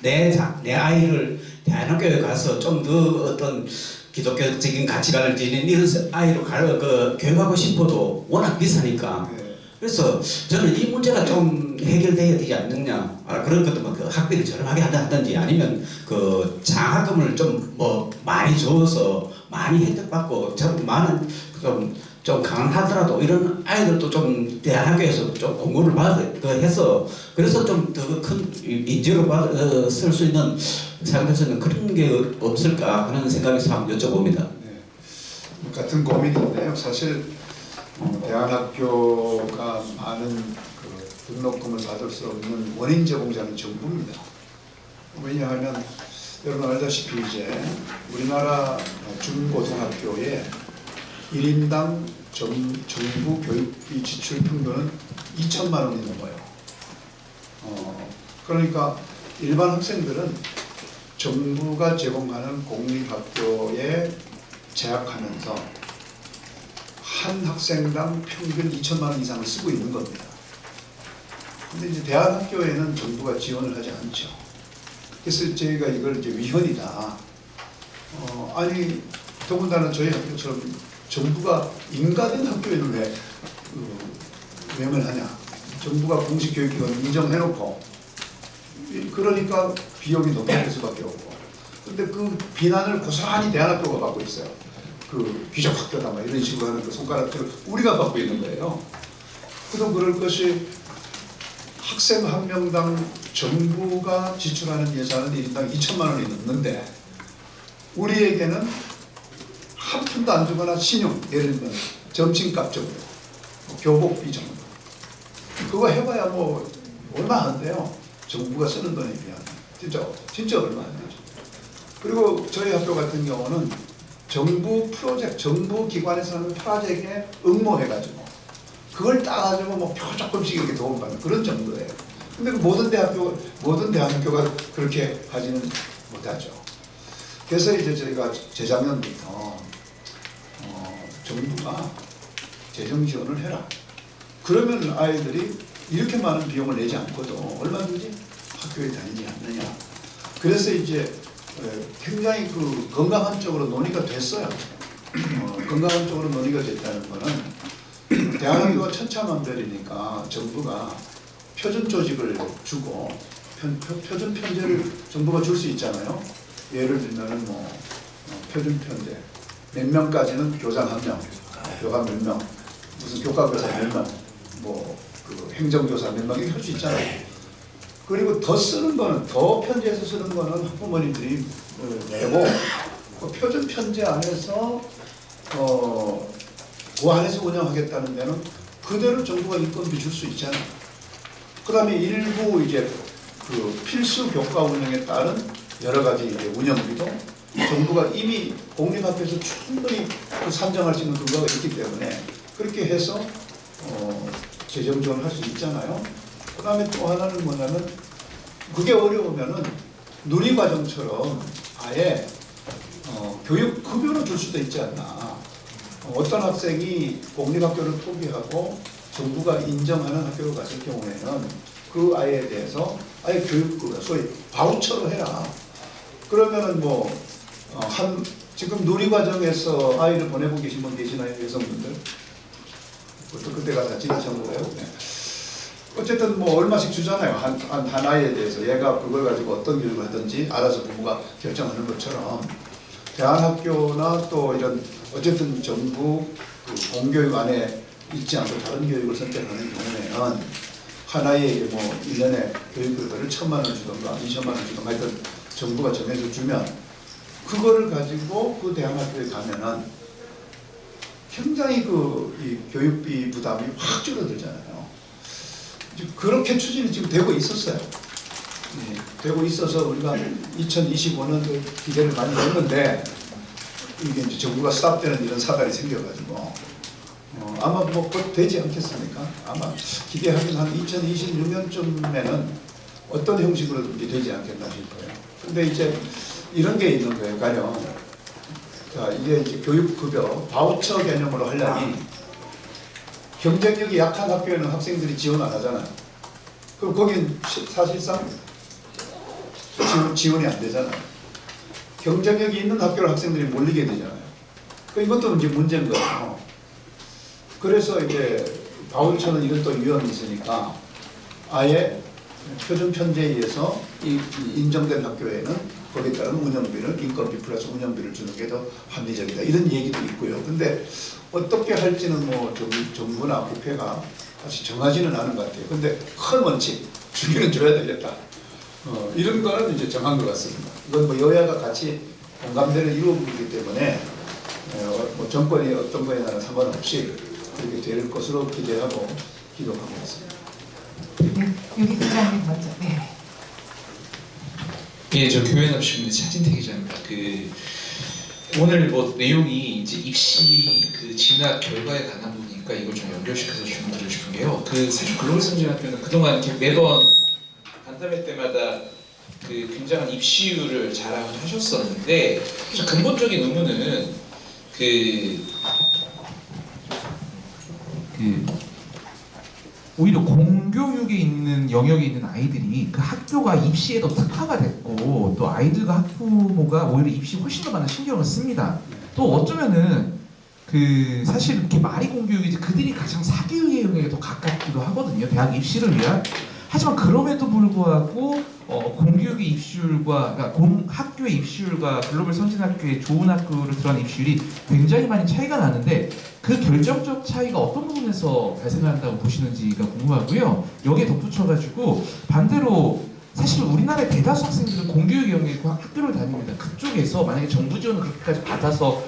S6: 내 아이를 대한학교에 가서 좀 더 어떤 기독교적인 가치관을 지닌 이런 아이로 교육하고 싶어도 워낙 비싸니까. 그래서 저는 이 문제가 좀 해결돼야 되지 않느냐. 그런 것도 뭐 그 학비를 저렴하게 하든지, 아니면 그 장학금을 좀 뭐 많이 줘서 많이 혜택받고 많은 좀 강하더라도 이런 아이들도 좀 대한학교에서 좀 공부를 해서, 그래서 좀 더 큰 인재로 쓸 수 있는 사람들에서는 그런 게 없을까 하는 생각에서 한번 여쭤봅니다.
S4: 네. 같은 고민인데요. 사실 대한학교가 많은 그 등록금을 받을 수 없는 원인 제공자는 정부입니다. 왜냐하면 여러분 알다시피 이제 우리나라 중고등학교에 1인당 정부 교육비 지출 평균은 2천만 원이 넘어요. 그러니까 일반 학생들은 정부가 제공하는 공립학교에 재학하면서 한 학생당 평균 2천만 원 이상을 쓰고 있는 겁니다. 근데 이제 대한학교에는 정부가 지원을 하지 않죠. 그래서 저희가 이걸 이제 위헌이다. 아니 더군다나 저희 학교처럼 정부가 인가된 학교에는 왜 명을 하냐? 정부가 공식 교육기관 인정해놓고, 그러니까 비용이 높아질 수밖에 없고. 근데 그 비난을 고스란히 대한학교가 받고 있어요. 그 귀족 학교다 막 이런 식으로 하는 그 손가락들을 우리가 받고 있는 거예요. 그도 그럴 것이 학생 한 명당 정부가 지출하는 예산은 1인당 2천만 원이 넘는데, 우리에게는 한 푼도 안 주거나 신용, 예를 들면 점심값 정도, 교복비 정도, 그거 해봐야 뭐 얼마 안 돼요. 정부가 쓰는 돈에 비하면 진짜 얼마 안 되죠. 그리고 저희 학교 같은 경우는 정부 프로젝트, 정부 기관에서 하는 프로젝트에 응모해가지고 그걸 따가지고 뭐 표 조금씩 이렇게 도움받는 그런 정도예요. 근데 그 모든 대학교가 그렇게 하지는 못하죠. 그래서 이제 저희가 재작년부터 정부가 재정 지원을 해라. 그러면 아이들이 이렇게 많은 비용을 내지 않고도 얼마든지 학교에 다니지 않느냐. 그래서 이제 굉장히 그 건강한 쪽으로 논의가 됐어요. 건강한 쪽으로 논의가 됐다는 거는 대한학교가 천차만별이니까 정부가 표준 조직을 주고 표준 편제를 정부가 줄 수 있잖아요. 예를 들면은 뭐 표준 편제 몇 명까지는 교장 한 명, 교감 몇 명, 무슨 교과교사 몇 명, 뭐 그 행정교사 몇 명 이렇게 할 수 있잖아요. 그리고 더 쓰는 거는, 더 편제해서 쓰는 거는 학부모님들이 내고, 그 표준 편제 안에서 그 안에서 운영하겠다는 데는 그대로 정부가 인건비 줄 수 있잖아요. 그 다음에 일부 이제 그 필수 교과 운영에 따른 여러 가지 이제 운영비도 정부가 이미 공립학교에서 충분히 그 산정할 수 있는 근거가 있기 때문에 그렇게 해서 재정 지원을 할 수 있잖아요. 그 다음에 또 하나는 뭐냐면, 그게 어려우면은 누리과정처럼 아예 교육 급여로 줄 수도 있지 않나. 어떤 학생이 공립학교를 포기하고 정부가 인정하는 학교로 갔을 경우에는 그 아이에 대해서 아예 교육급여, 소위 바우처로 해라. 그러면은 뭐 지금 누리과정에서 아이를 보내고 계신 분 계시나요? 여성분들? 그때가 다 지나친 거예요. 네. 어쨌든 뭐 얼마씩 주잖아요. 한 아이에 대해서 얘가 그걸 가지고 어떤 교육을 하든지 알아서 부모가 결정하는 것처럼, 대한학교나 또 이런 어쨌든 정부 그 공교육 안에 있지 않고 다른 교육을 선택하는 경우에는 하나의 뭐 1년에 교육비를 1,000만 원 주던가 2천만 원 주던가 하여튼 정부가 정해서 주면 그거를 가지고 그 대학학교에 가면은 굉장히 이 교육비 부담이 확 줄어들잖아요. 그렇게 추진이 지금 되고 있었어요. 예, 되고 있어서 우리가 2025년도 기대를 많이 했는데 이게 이제 정부가 스탑되는 이런 사달이 생겨가지고 아마 뭐 곧 되지 않겠습니까? 아마 기대하기는 한 2026년쯤에는 어떤 형식으로든지 되지 않겠나 싶어요. 근데 이제 이런 게 있는 거예요. 가령 자 이게 이제 교육급여 바우처 개념으로 하려니 경쟁력이 약한 학교에는 학생들이 지원 안 하잖아요. 그럼 거긴 사실상 지원이 안 되잖아요. 경쟁력이 있는 학교로 학생들이 몰리게 되잖아요. 이것도 이제 문제인 거예요. 그래서 이제 바우처는 이런 또 위험이 있으니까 아예 표준 편제에 의해서 이 인정된 학교에는 거기에 따른 운영비를 인건비 플러스 운영비를 주는 게 더 합리적이다 이런 얘기도 있고요. 근데 어떻게 할지는 뭐 정부나 국회가 다시 정하지는 않은 것 같아요. 근데 큰 원칙 주기는 줘야 되겠다. 이런 거는 이제 정한 것 같습니다. 이건 뭐 여야가 같이 공감대를 이루어보기 때문에 뭐 정권이 어떤 거에 나는 상관없이 그렇게 될 것으로 기대하고 기도하고 있습니다.
S2: 네, 여기 기자님 먼저. 네.
S7: 예, 저 교회납신문의 차진태 기자입니다. 오늘 뭐 내용이 이제 입시 진학 결과에 관한 부분이니까 이걸 좀 연결시켜서 질문드리고 싶은 게요. 사실 글로벌 선진학교는 그동안 이렇게 매번 간담회 때마다 굉장한 입시율을 자랑하셨었는데 근본적인 의문은
S8: 오히려 공교육에 있는 영역에 있는 아이들이 그 학교가 입시에도 특화가 됐고 또 아이들과 학부모가 오히려 입시에 훨씬 더 많은 신경을 씁니다. 또 어쩌면은 사실 이렇게 말이 공교육이지 그들이 가장 사교육의 영역에 더 가깝기도 하거든요. 대학 입시를 위한. 하지만 그럼에도 불구하고 공교육의 입시율과 그러니까 학교의 입시율과 글로벌 선진학교의 좋은 학교를 들어간 입시율이 굉장히 많이 차이가 나는데 그 결정적 차이가 어떤 부분에서 발생한다고 보시는지가 궁금하고요. 여기에 덧붙여가지고 반대로 사실 우리나라의 대다수 학생들은 공교육 영역의 학교를 다닙니다. 그쪽에서 만약에 정부 지원을 그렇게까지 받아서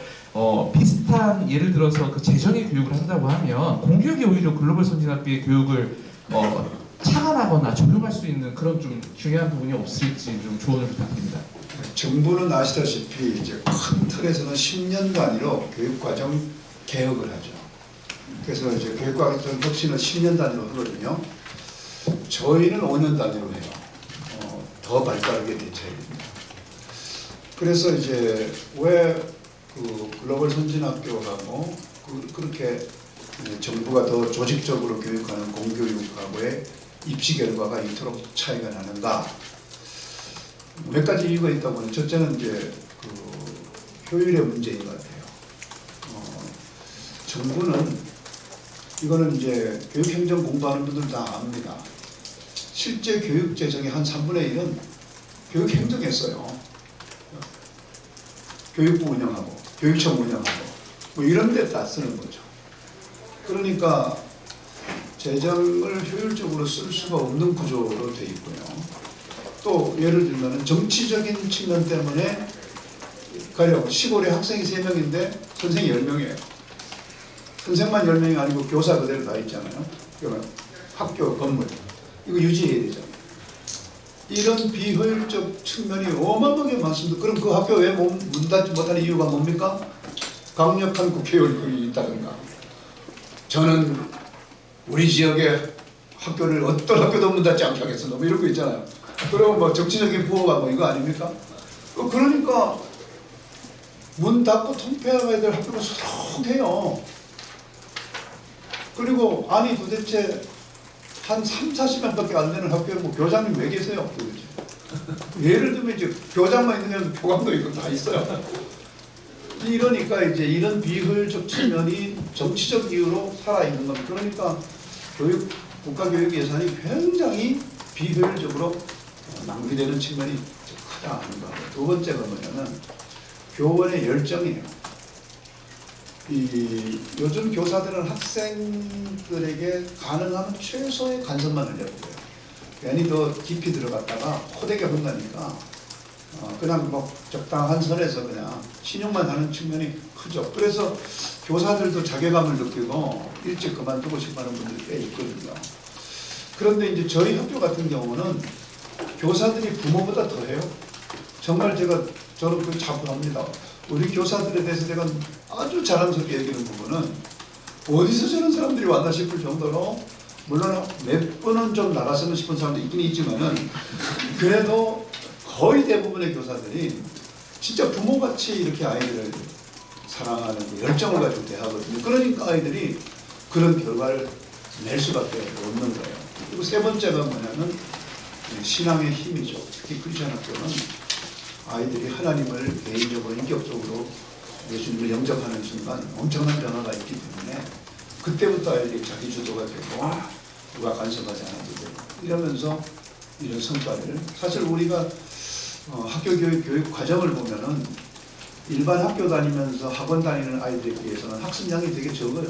S8: 비슷한 예를 들어서 재정의 교육을 한다고 하면 공교육이 오히려 글로벌 선진학교의 교육을 차관하거나 적용할 수 있는 그런 좀 중요한 부분이 없을지 좀 조언을 부탁드립니다.
S4: 정부는 아시다시피 이제 큰 틀에서는 10년 단위로 교육과정 개혁을 하죠. 그래서 이제 교육과정 혁신을 10년 단위로 하거든요. 저희는 5년 단위로 해요. 더 발빠르게 대처해야 됩니다. 그래서 이제 왜 글로벌 선진학교하고 그렇게 정부가 더 조직적으로 교육하는 공교육하고의 입시 결과가 이토록 차이가 나는가? 몇 가지 이유가 있다 보니 첫째는 이제 효율의 문제인 것 같아요. 정부는 이거는 이제 교육행정 공부하는 분들 다 압니다. 실제 교육 재정의 한 3분의 1은 교육행정에 써요. 교육부 운영하고 교육청 운영하고 뭐 이런 데 다 쓰는 거죠. 그러니까 재정을 효율적으로 쓸 수가 없는 구조로 돼 있고요. 또 예를 들면 정치적인 측면 때문에 가령 시골에 학생이 3명인데 선생이 10명이에요. 선생만 10명이 아니고 교사 그대로 다 있잖아요. 그러면 학교 건물 이거 유지해야 되잖아요. 이런 비효율적 측면이 어마어마하게 많습니다. 그럼 그 학교 왜 문 닫지 못하는 이유가 뭡니까? 강력한 국회의원이 있다든가. 저는 우리 지역의 학교를 어떤 학교도 문 닫지 않게 하겠습니다. 뭐 이런 거 있잖아요. 그러면 뭐 정치적인 부호가 뭐 이거 아닙니까? 그러니까 문 닫고 통폐합해야 될 학교가 수록해요. 그리고 아니 도대체 한 30-40명밖에 안 되는 학교에 뭐 교장님 왜 계세요? 도대체. 예를 들면 이제 교장만 있는 게 교감도 있고 다 있어요. 이러니까 이제 이런 비효율적 측면이 정치적 이유로 살아있는 겁니다. 그러니까 국가교육 예산이 굉장히 비효율적으로 낭비되는 측면이 가장 아닌가. 두 번째가 뭐냐면 교원의 열정이에요. 요즘 교사들은 학생들에게 가능하면 최소의 간섭만 하려고 해요. 괜히 더 깊이 들어갔다가 호되게 혼나니까 그냥 뭐 적당한 선에서 그냥 신용만 하는 측면이 크죠. 그래서 교사들도 자괴감을 느끼고 일찍 그만두고 싶어하는 분들이 꽤 있거든요. 그런데 이제 저희 학교 같은 경우는 교사들이 부모보다 더해요. 정말 저는 그 자부합니다. 우리 교사들에 대해서 제가 아주 자랑스럽게 얘기하는 부분은 어디서 저런 사람들이 왔나 싶을 정도로, 물론 몇 번은 좀 나갔으면 싶은 사람도 있긴 있지만은 그래도 거의 대부분의 교사들이 진짜 부모같이 이렇게 아이들을 사랑하는 그 열정을 가지고 대하거든요. 그러니까 아이들이 그런 결과를 낼 수밖에 없는 거예요. 그리고 세 번째가 뭐냐면 신앙의 힘이죠. 특히 크리스천 학교는 아이들이 하나님을 개인적으로 인격적으로 예수님을 영접하는 순간 엄청난 변화가 있기 때문에 그때부터 아이들이 자기 주도가 되고 누가 간섭하지 않아도 되고 이러면서 이런 성과를, 사실 우리가 학교 교육 과정을 보면은 일반 학교 다니면서 학원 다니는 아이들에 비해서는 학습량이 되게 적어요.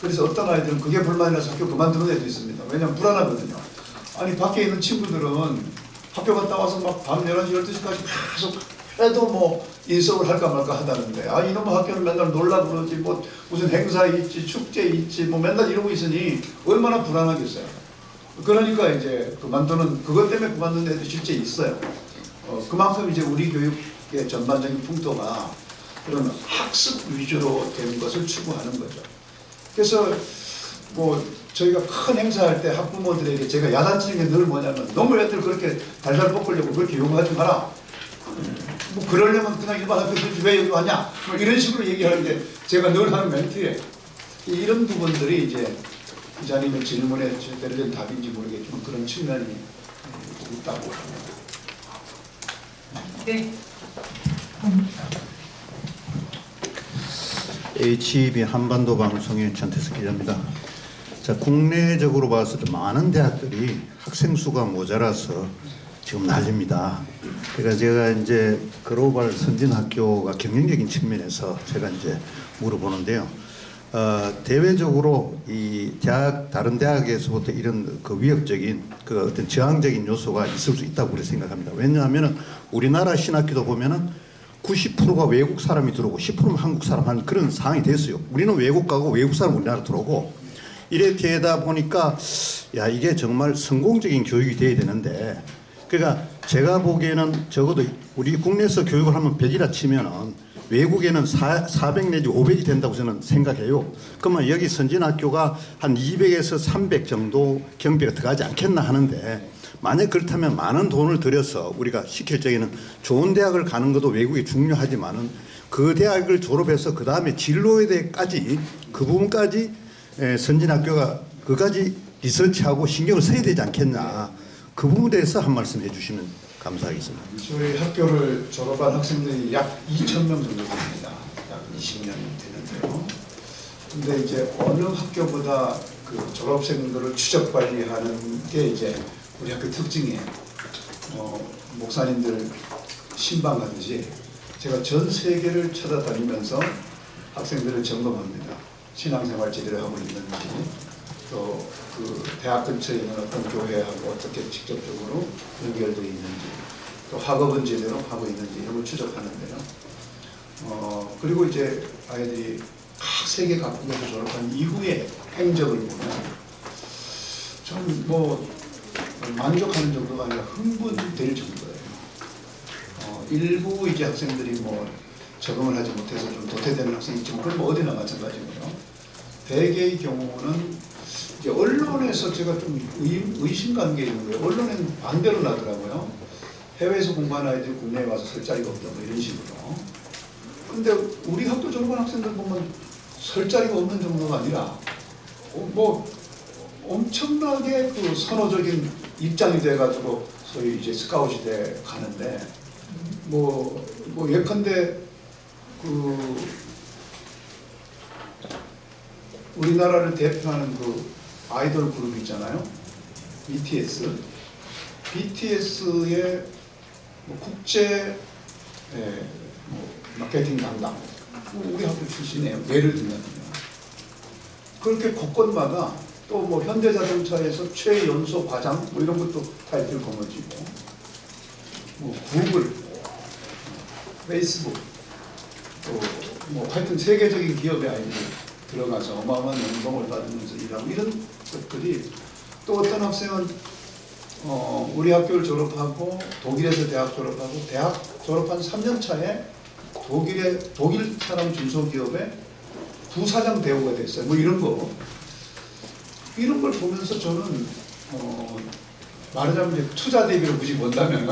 S4: 그래서 어떤 아이들은 그게 불만이라서 학교 그만두는 애도 있습니다. 왜냐하면 불안하거든요. 아니 밖에 있는 친구들은 학교 갔다 와서 막 밤 11시, 12시까지 계속 해도 뭐 인석을 할까 말까 한다는데, 아 이놈의 학교는 맨날 놀라 그러지, 뭐 무슨 행사 있지, 축제 있지, 뭐 맨날 이러고 있으니 얼마나 불안하겠어요. 그러니까 이제 그것 때문에 그만두는 애도 실제 있어요. 그만큼 이제 우리 교육의 전반적인 풍토가 그런 학습 위주로 된 것을 추구하는 거죠. 그래서 뭐 저희가 큰 행사할 때 학부모들에게 제가 야단치는 게 늘 뭐냐면, 너무 애들 그렇게 달달 볶으려고 그렇게 요구하지 마라. 뭐 그러려면 그냥 일반 학교 들지 왜 여기 왔냐? 뭐 이런 식으로 얘기하는데 제가 늘 하는 멘트에 이런 부분들이 이제 기자님의 질문에 제대로 된 답인지 모르겠지만 그런 측면이 있다고 합니다.
S1: 네.
S3: HEB 한반도 방송의 전태석 기자입니다. 자, 국내적으로 봤을 때 많은 대학들이 학생 수가 모자라서 지금 난립니다. 그러니까 제가 이제 글로벌 선진 학교가 경영적인 측면에서 제가 이제 물어보는데요. 대외적으로 이 다른 대학에서부터 이런 그 위협적인 그 어떤 저항적인 요소가 있을 수 있다고 우리 생각합니다. 왜냐하면은 우리나라 신학교도 보면은 90%가 외국 사람이 들어오고 10%는 한국 사람 한 그런 상황이 됐어요. 우리는 외국 가고 외국 사람 우리나라 들어오고 이렇게 되다 보니까 야 이게 정말 성공적인 교육이 돼야 되는데, 그러니까 제가 보기에는 적어도 우리 국내에서 교육을 하면 100이라 치면은 외국에는 400 내지 500이 된다고 저는 생각해요. 그러면 여기 선진학교가 한 200에서 300 정도 경비가 들어가지 않겠나 하는데, 만약 그렇다면 많은 돈을 들여서 우리가 시킬 적에는 좋은 대학을 가는 것도 외국이 중요하지만은 그 대학을 졸업해서 그 다음에 진로에 대해까지 그 부분까지 선진학교가 그까지 리서치하고 신경을 써야 되지 않겠나, 그 부분에 대해서 한 말씀 해주시면 감사하겠습니다.
S4: 저희 학교를 졸업한 학생들이 약 2,000명 정도 됩니다. 약 20년 되는데요. 근데 이제 어느 학교보다 그 졸업생들을 추적 관리하는 게 이제 우리 학교 특징이에요. 목사님들 신방하듯이 제가 전 세계를 찾아다니면서 학생들을 점검합니다. 신앙생활 제대로 하고 있는지, 또 그 대학 근처에 있는 어떤 교회하고 어떻게 직접적으로 연결되어 있는지, 또 학업은 제대로 하고 있는지 이런 걸 추적하는데요. 그리고 이제 아이들이 각 세계 각국에서 졸업한 이후에 행적을 보면 좀 뭐 만족하는 정도가 아니라 흥분될 정도예요. 일부 이제 학생들이 뭐 적응을 하지 못해서 좀 도태되는 학생이 있지만 그건 뭐 어디나 마찬가지고요. 대개의 경우는 이제 언론에서 제가 좀 의심 가는 게 있는 거예요. 언론에는 반대로 나더라고요. 해외에서 공부하는 아이들이 국내에 와서 설 자리가 없다 뭐 이런 식으로. 근데 우리 학교 졸업한 학생들 보면 설 자리가 없는 정도가 아니라 뭐 엄청나게 그 선호적인 입장이 돼가지고 소위 이제 스카웃이 돼 가는데 뭐 예컨대 그 우리나라를 대표하는 그 아이돌 그룹 있잖아요. BTS의 뭐 국제 뭐 마케팅 담당 우리 학교 출신이에요. 예를 들면요. 그렇게 곳곳마다 또 뭐 현대자동차에서 최연소 과장 뭐 이런 것도 타이틀 거머쥐고, 뭐 구글, 페이스북, 또 뭐 하여튼 세계적인 기업의 아이들이 들어가서 어마어마한 연봉을 받으면서 일하고 이런 것들이 또 어떤 학생은 우리 학교를 졸업하고 독일에서 대학 졸업하고 대학 졸업한 3년 차에 독일 사람 중소기업의 부사장 대우가 됐어요. 뭐 이런 걸 보면서 저는 말하자면 이제 투자 대비를 굳이 본다면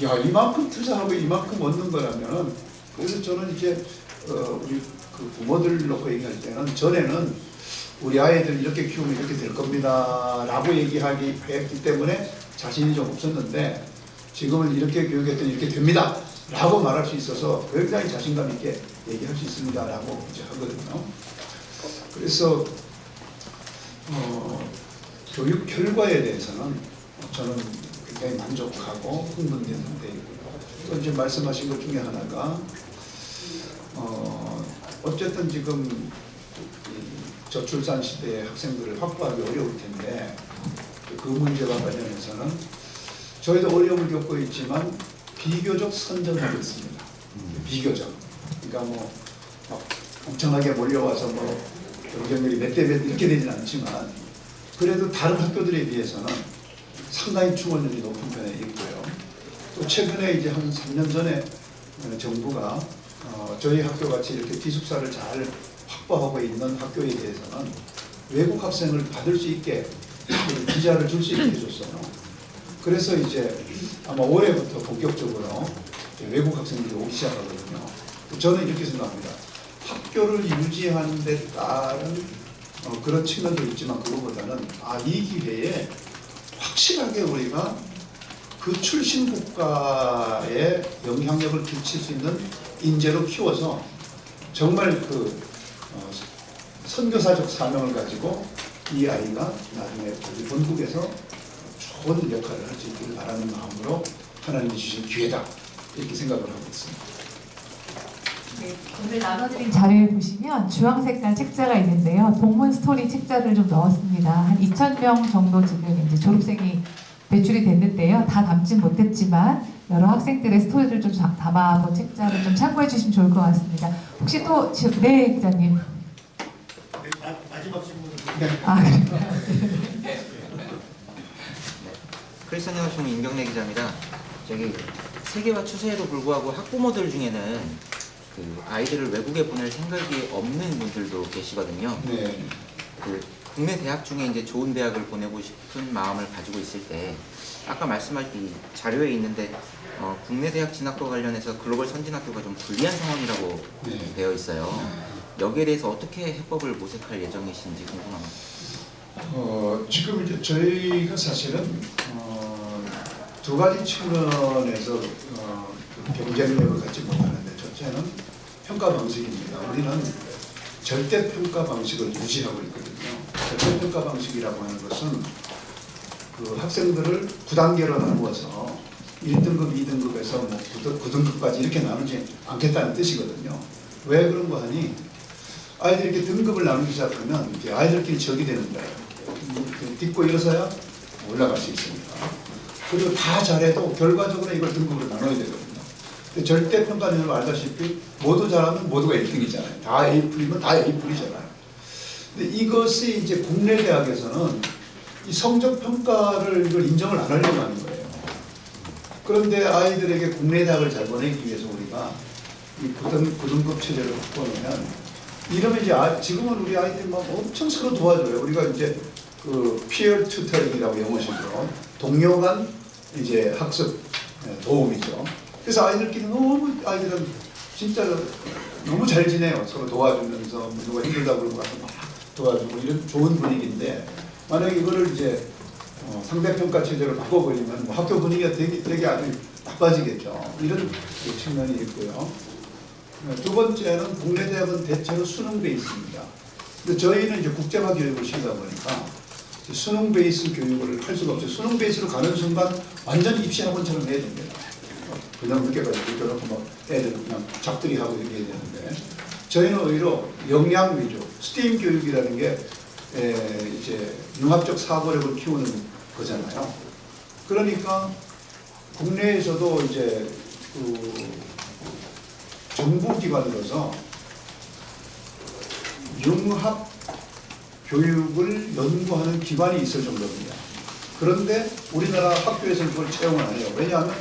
S4: 야 이만큼 투자하고 이만큼 얻는 거라면 그래서 저는 이제 우리 그 부모들 놓고 얘기할 때는 전에는 우리 아이들 이렇게 키우면 이렇게 될 겁니다 라고 얘기하기 했기 때문에 자신이 좀 없었는데 지금은 이렇게 교육했더니 이렇게 됩니다 라고 말할 수 있어서 굉장히 자신감 있게 얘기할 수 있습니다 라고 이제 하거든요. 그래서 교육 결과에 대해서는 저는 굉장히 만족하고 흥분된 상태이고요. 또 이제 말씀하신 것 중에 하나가 어쨌든 지금 이 저출산 시대의 학생들을 확보하기 어려울 텐데 그 문제와 관련해서는 저희도 어려움을 겪고 있지만 비교적 선전하고 있습니다. 비교적. 그러니까 뭐 막 엄청나게 몰려와서 뭐 경쟁률이 몇 대 몇 이렇게 되진 않지만 그래도 다른 학교들에 비해서는 상당히 충원률이 높은 편에 있고요. 또 최근에 이제 한 3년 전에 정부가 저희 학교 같이 이렇게 기숙사를 잘 확보하고 있는 학교에 대해서는 외국 학생을 받을 수 있게 비자를 줄 수 있게 해줬어요. 그래서 이제 아마 올해부터 본격적으로 외국 학생들이 오기 시작하거든요. 저는 이렇게 생각합니다. 학교를 유지하는 데 따른 그런 측면도 있지만 그거보다는 이 기회에 확실하게 우리가 그 출신 국가에 영향력을 끼칠 수 있는 인재로 키워서 정말 그 선교사적 사명을 가지고 이 아이가 나중에 우리 본국에서 좋은 역할을 할 수 있기를 바라는 마음으로 하나님이 주신 기회다 이렇게 생각을 하고 있습니다.
S2: 네, 오늘 나눠드린 자료에 보시면 주황 색깔 책자가 있는데요. 동문 스토리 책자를 좀 넣었습니다. 한 2,000명 정도 지금 이제 졸업생이 배출이 됐는데요. 다 담진 못했지만 여러 학생들의 스토리를 좀 담아본 책자를 좀 참고해 주시면 좋을 것 같습니다. 혹시 또 네 기자님.
S3: 마지막 질문.
S2: 그래요?
S9: 크리스천의 중 임경래 기자입니다. 저기 세계화 추세에도 불구하고 학부모들 중에는 그 아이들을 외국에 보낼 생각이 없는 분들도 계시거든요.
S4: 네.
S9: 그 국내 대학 중에 이제 좋은 대학을 보내고 싶은 마음을 가지고 있을 때 아까 말씀하신 이 자료에 있는데 국내 대학 진학과 관련해서 글로벌 선진학교가 좀 불리한 상황이라고
S4: 네.
S9: 되어 있어요. 여기에 대해서 어떻게 해법을 모색할 예정이신지 궁금합니다.
S4: 지금 이제 저희가 사실은 두 가지 측면에서 경쟁력을 갖지 못하는데 첫째는 평가 방식입니다. 우리는 절대 평가 방식을 유지하고 있거든요. 절대 평가 방식이라고 하는 것은 그 학생들을 9단계로 나누어서 1등급, 2등급에서 뭐 9등급까지 이렇게 나누지 않겠다는 뜻이거든요. 왜 그런 거 하니? 아이들이 이렇게 등급을 나누기 시작하면 이제 아이들끼리 적이 되는 거예요. 딛고 일어서야 올라갈 수 있습니다. 그리고 다 잘해도 결과적으로 이걸 등급으로 나눠야 되거든요. 절대 평가는 알다시피 모두 잘하면 모두가 1등이잖아요. 다 A풀이면 다 A풀이잖아요. 근데 이것이 이제 국내 대학에서는 이 성적 평가를 이걸 인정을 안 하려고 하는 거예요. 그런데 아이들에게 국내 대학을 잘 보내기 위해서 우리가 이 9등급 체제를 확보하면 이러면 이제 지금은 우리 아이들이 막 엄청 서로 도와줘요. 우리가 이제 그 peer tutoring이라고 영어식으로 동료 간 이제 학습 도움이죠. 그래서 아이들은 진짜 너무 잘 지내요. 서로 도와주면서 누가 힘들다 그러고 가서 막 도와주고 이런 좋은 분위기인데 만약에 이거를 이제 상대평가 체제로 바꿔버리면 뭐 학교 분위기가 되게 아주 나빠지겠죠. 이런 측면이 있고요. 두 번째는 국내 대학은 대체로 수능 베이스입니다. 근데 저희는 이제 국제화 교육을 시키다 보니까 수능 베이스 교육을 할 수가 없어요. 수능 베이스로 가는 순간 완전히 입시 학원처럼 해야 됩니다. 그냥 늦게 가지고 그렇고 막 애들 그냥 잡들이 하고 이렇게 해야 되는데 저희는 오히려 역량 위주, 스팀 교육이라는 게 이제 융합적 사고력을 키우는 거잖아요. 그러니까 국내에서도 이제 그 정부 기관으로서 융합 교육을 연구하는 기관이 있을 정도입니다. 그런데 우리나라 학교에서는 그걸 채용을 안 해요. 왜냐하면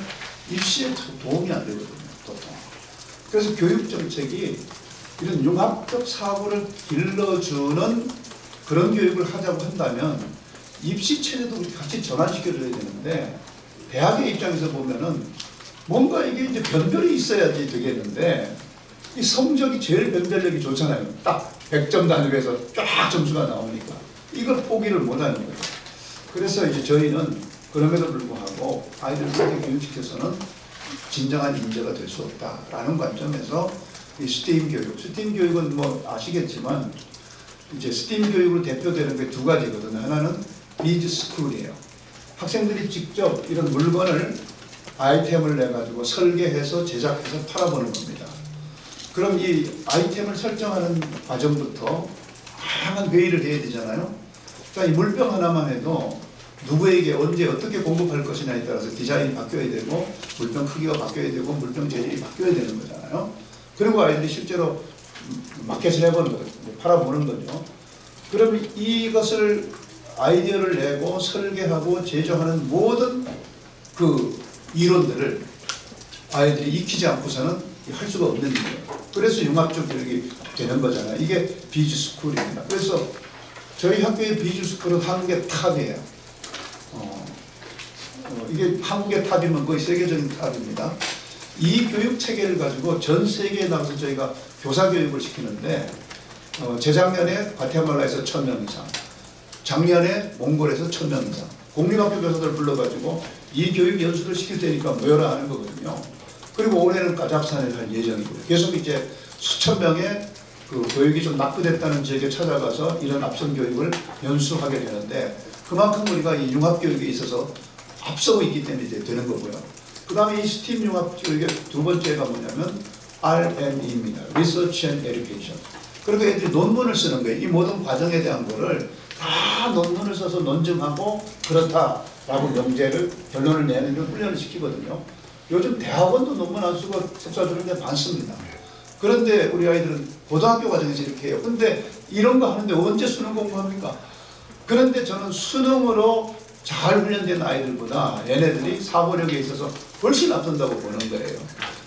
S4: 입시에 도움이 안 되거든요. 보통. 그래서 교육 정책이 이런 융합적 사고를 길러주는 그런 교육을 하자고 한다면 입시 체제도 같이 전환시켜줘야 되는데 대학의 입장에서 보면은 뭔가 이게 이제 변별이 있어야지 되겠는데 이 성적이 제일 변별력이 좋잖아요. 딱 100점 단위에서 쫙 점수가 나오니까 이걸 포기를 못하는 거예요. 그래서 이제 저희는 그럼에도 불구하고 아이들을 그렇게 교육시켜서는 진정한 인재가 될 수 없다라는 관점에서 이 스팀 교육, 스팀 교육은 뭐 아시겠지만 이제 스팀 교육으로 대표되는 게 두 가지거든요. 하나는 비즈 스쿨이에요. 학생들이 직접 이런 물건을 아이템을 내가지고 설계해서 제작해서 팔아보는 겁니다. 그럼 이 아이템을 설정하는 과정부터 다양한 회의를 해야 되잖아요. 그러니까 이 물병 하나만 해도 누구에게 언제 어떻게 공급할 것이냐에 따라서 디자인이 바뀌어야 되고 물병 크기가 바뀌어야 되고 물병 재질이 바뀌어야 되는 거잖아요. 그리고 아이들이 실제로 마켓을 해보는 거죠. 팔아보는 거죠. 그럼 이것을 아이디어를 내고 설계하고 제조하는 모든 그 이론들을 아이들이 익히지 않고서는 할 수가 없는 거예요. 그래서 융합적 교육이 되는 거잖아요. 이게 비즈스쿨입니다. 그래서 저희 학교의 비즈스쿨은 한국의 탑이에요. 이게 한국의 탑이면 거의 세계적인 탑입니다. 이 교육 체계를 가지고 전 세계에 나가서 저희가 교사 교육을 시키는데 재작년에 과테말라에서 1000명 이상, 작년에 몽골에서 1000명 이상 공립학교 교사들 불러가지고 이 교육 연수를 시킬 테니까 모여라 하는 거거든요. 그리고 올해는 카자흐스탄에 할 예정이고요. 계속 이제 수천 명의 그 교육이 좀 낙후됐다는 지역에 찾아가서 이런 앞선 교육을 연수하게 되는데 그만큼 우리가 이 융합 교육에 있어서 앞서고 있기 때문에 이제 되는 거고요. 그 다음에 이 스팀 융합 교육의 두 번째가 뭐냐면 R&E입니다. Research and Education. 그리고 애들이 논문을 쓰는 거예요. 이 모든 과정에 대한 거를 다 논문을 써서 논증하고 그렇다라고 명제를 결론을 내는 걸 훈련을 시키거든요. 요즘 대학원도 논문 안 쓰고 석사 주는 게 많습니다. 그런데 우리 아이들은 고등학교 과정에서 이렇게 해요. 근데 이런 거 하는데 언제 수능 공부합니까? 그런데 저는 수능으로 잘 훈련된 아이들보다 얘네들이 사고력에 있어서 훨씬 앞선다고 보는 거예요.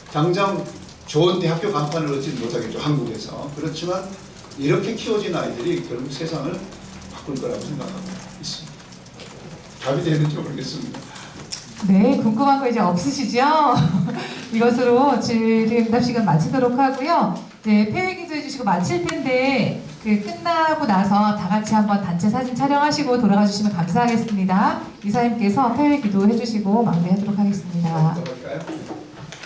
S4: 당장 좋은 대학교 간판을 얻지 못하겠죠, 한국에서. 그렇지만 이렇게 키워진 아이들이 결국 세상을 바꿀 거라고 생각하고 있습니다. 답이 되는지 모르겠습니다.
S2: 네, 궁금한 거 이제 없으시죠? 이것으로 질의응답 시간 마치도록 하고요. 네, 폐회기도 해주시고 마칠 텐데 그 끝나고 나서 다 같이 한번 단체 사진 촬영하시고 돌아가 주시면 감사하겠습니다. 이사님께서 폐회기도 해주시고 마무리하도록 하겠습니다.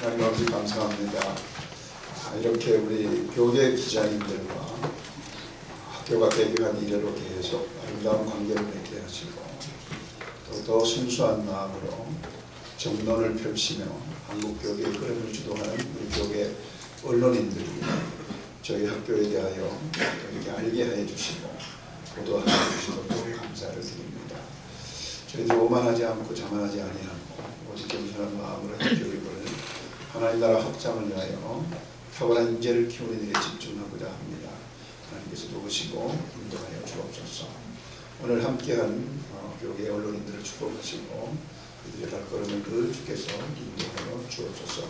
S4: 하나님 아버지 감사합니다. 이렇게 우리 교계 기자님들과 학교가 개교한 이래로 계속 아름다운 관계를 맺게 하시고 더 순수한 마음으로 정론을 펼치며 한국 교계의 흐름을 주도하는 우리 교계 언론인들이 저희 학교에 대하여 이렇게 알게 해 주시고 보도해 주시고 또 감사를 드립니다. 저희들 오만하지 않고 자만하지 아니하고 오직 겸손한 마음으로 교육을 하나님 나라 확장을 위하여 탁월한 인재를 키우는 일에 집중하고자 합니다. 하나님께서 도우시고 인도하여 주옵소서. 오늘 함께한 교계 언론인들을 축복하시고 그들의 발걸음을 늘 주께서 인도하여 주옵소서.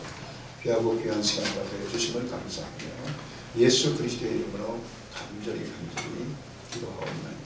S4: 귀하고 귀한 시간 받아 주심을 감사하며 예수 그리스도의 이름으로 간절히 기도하옵나이다.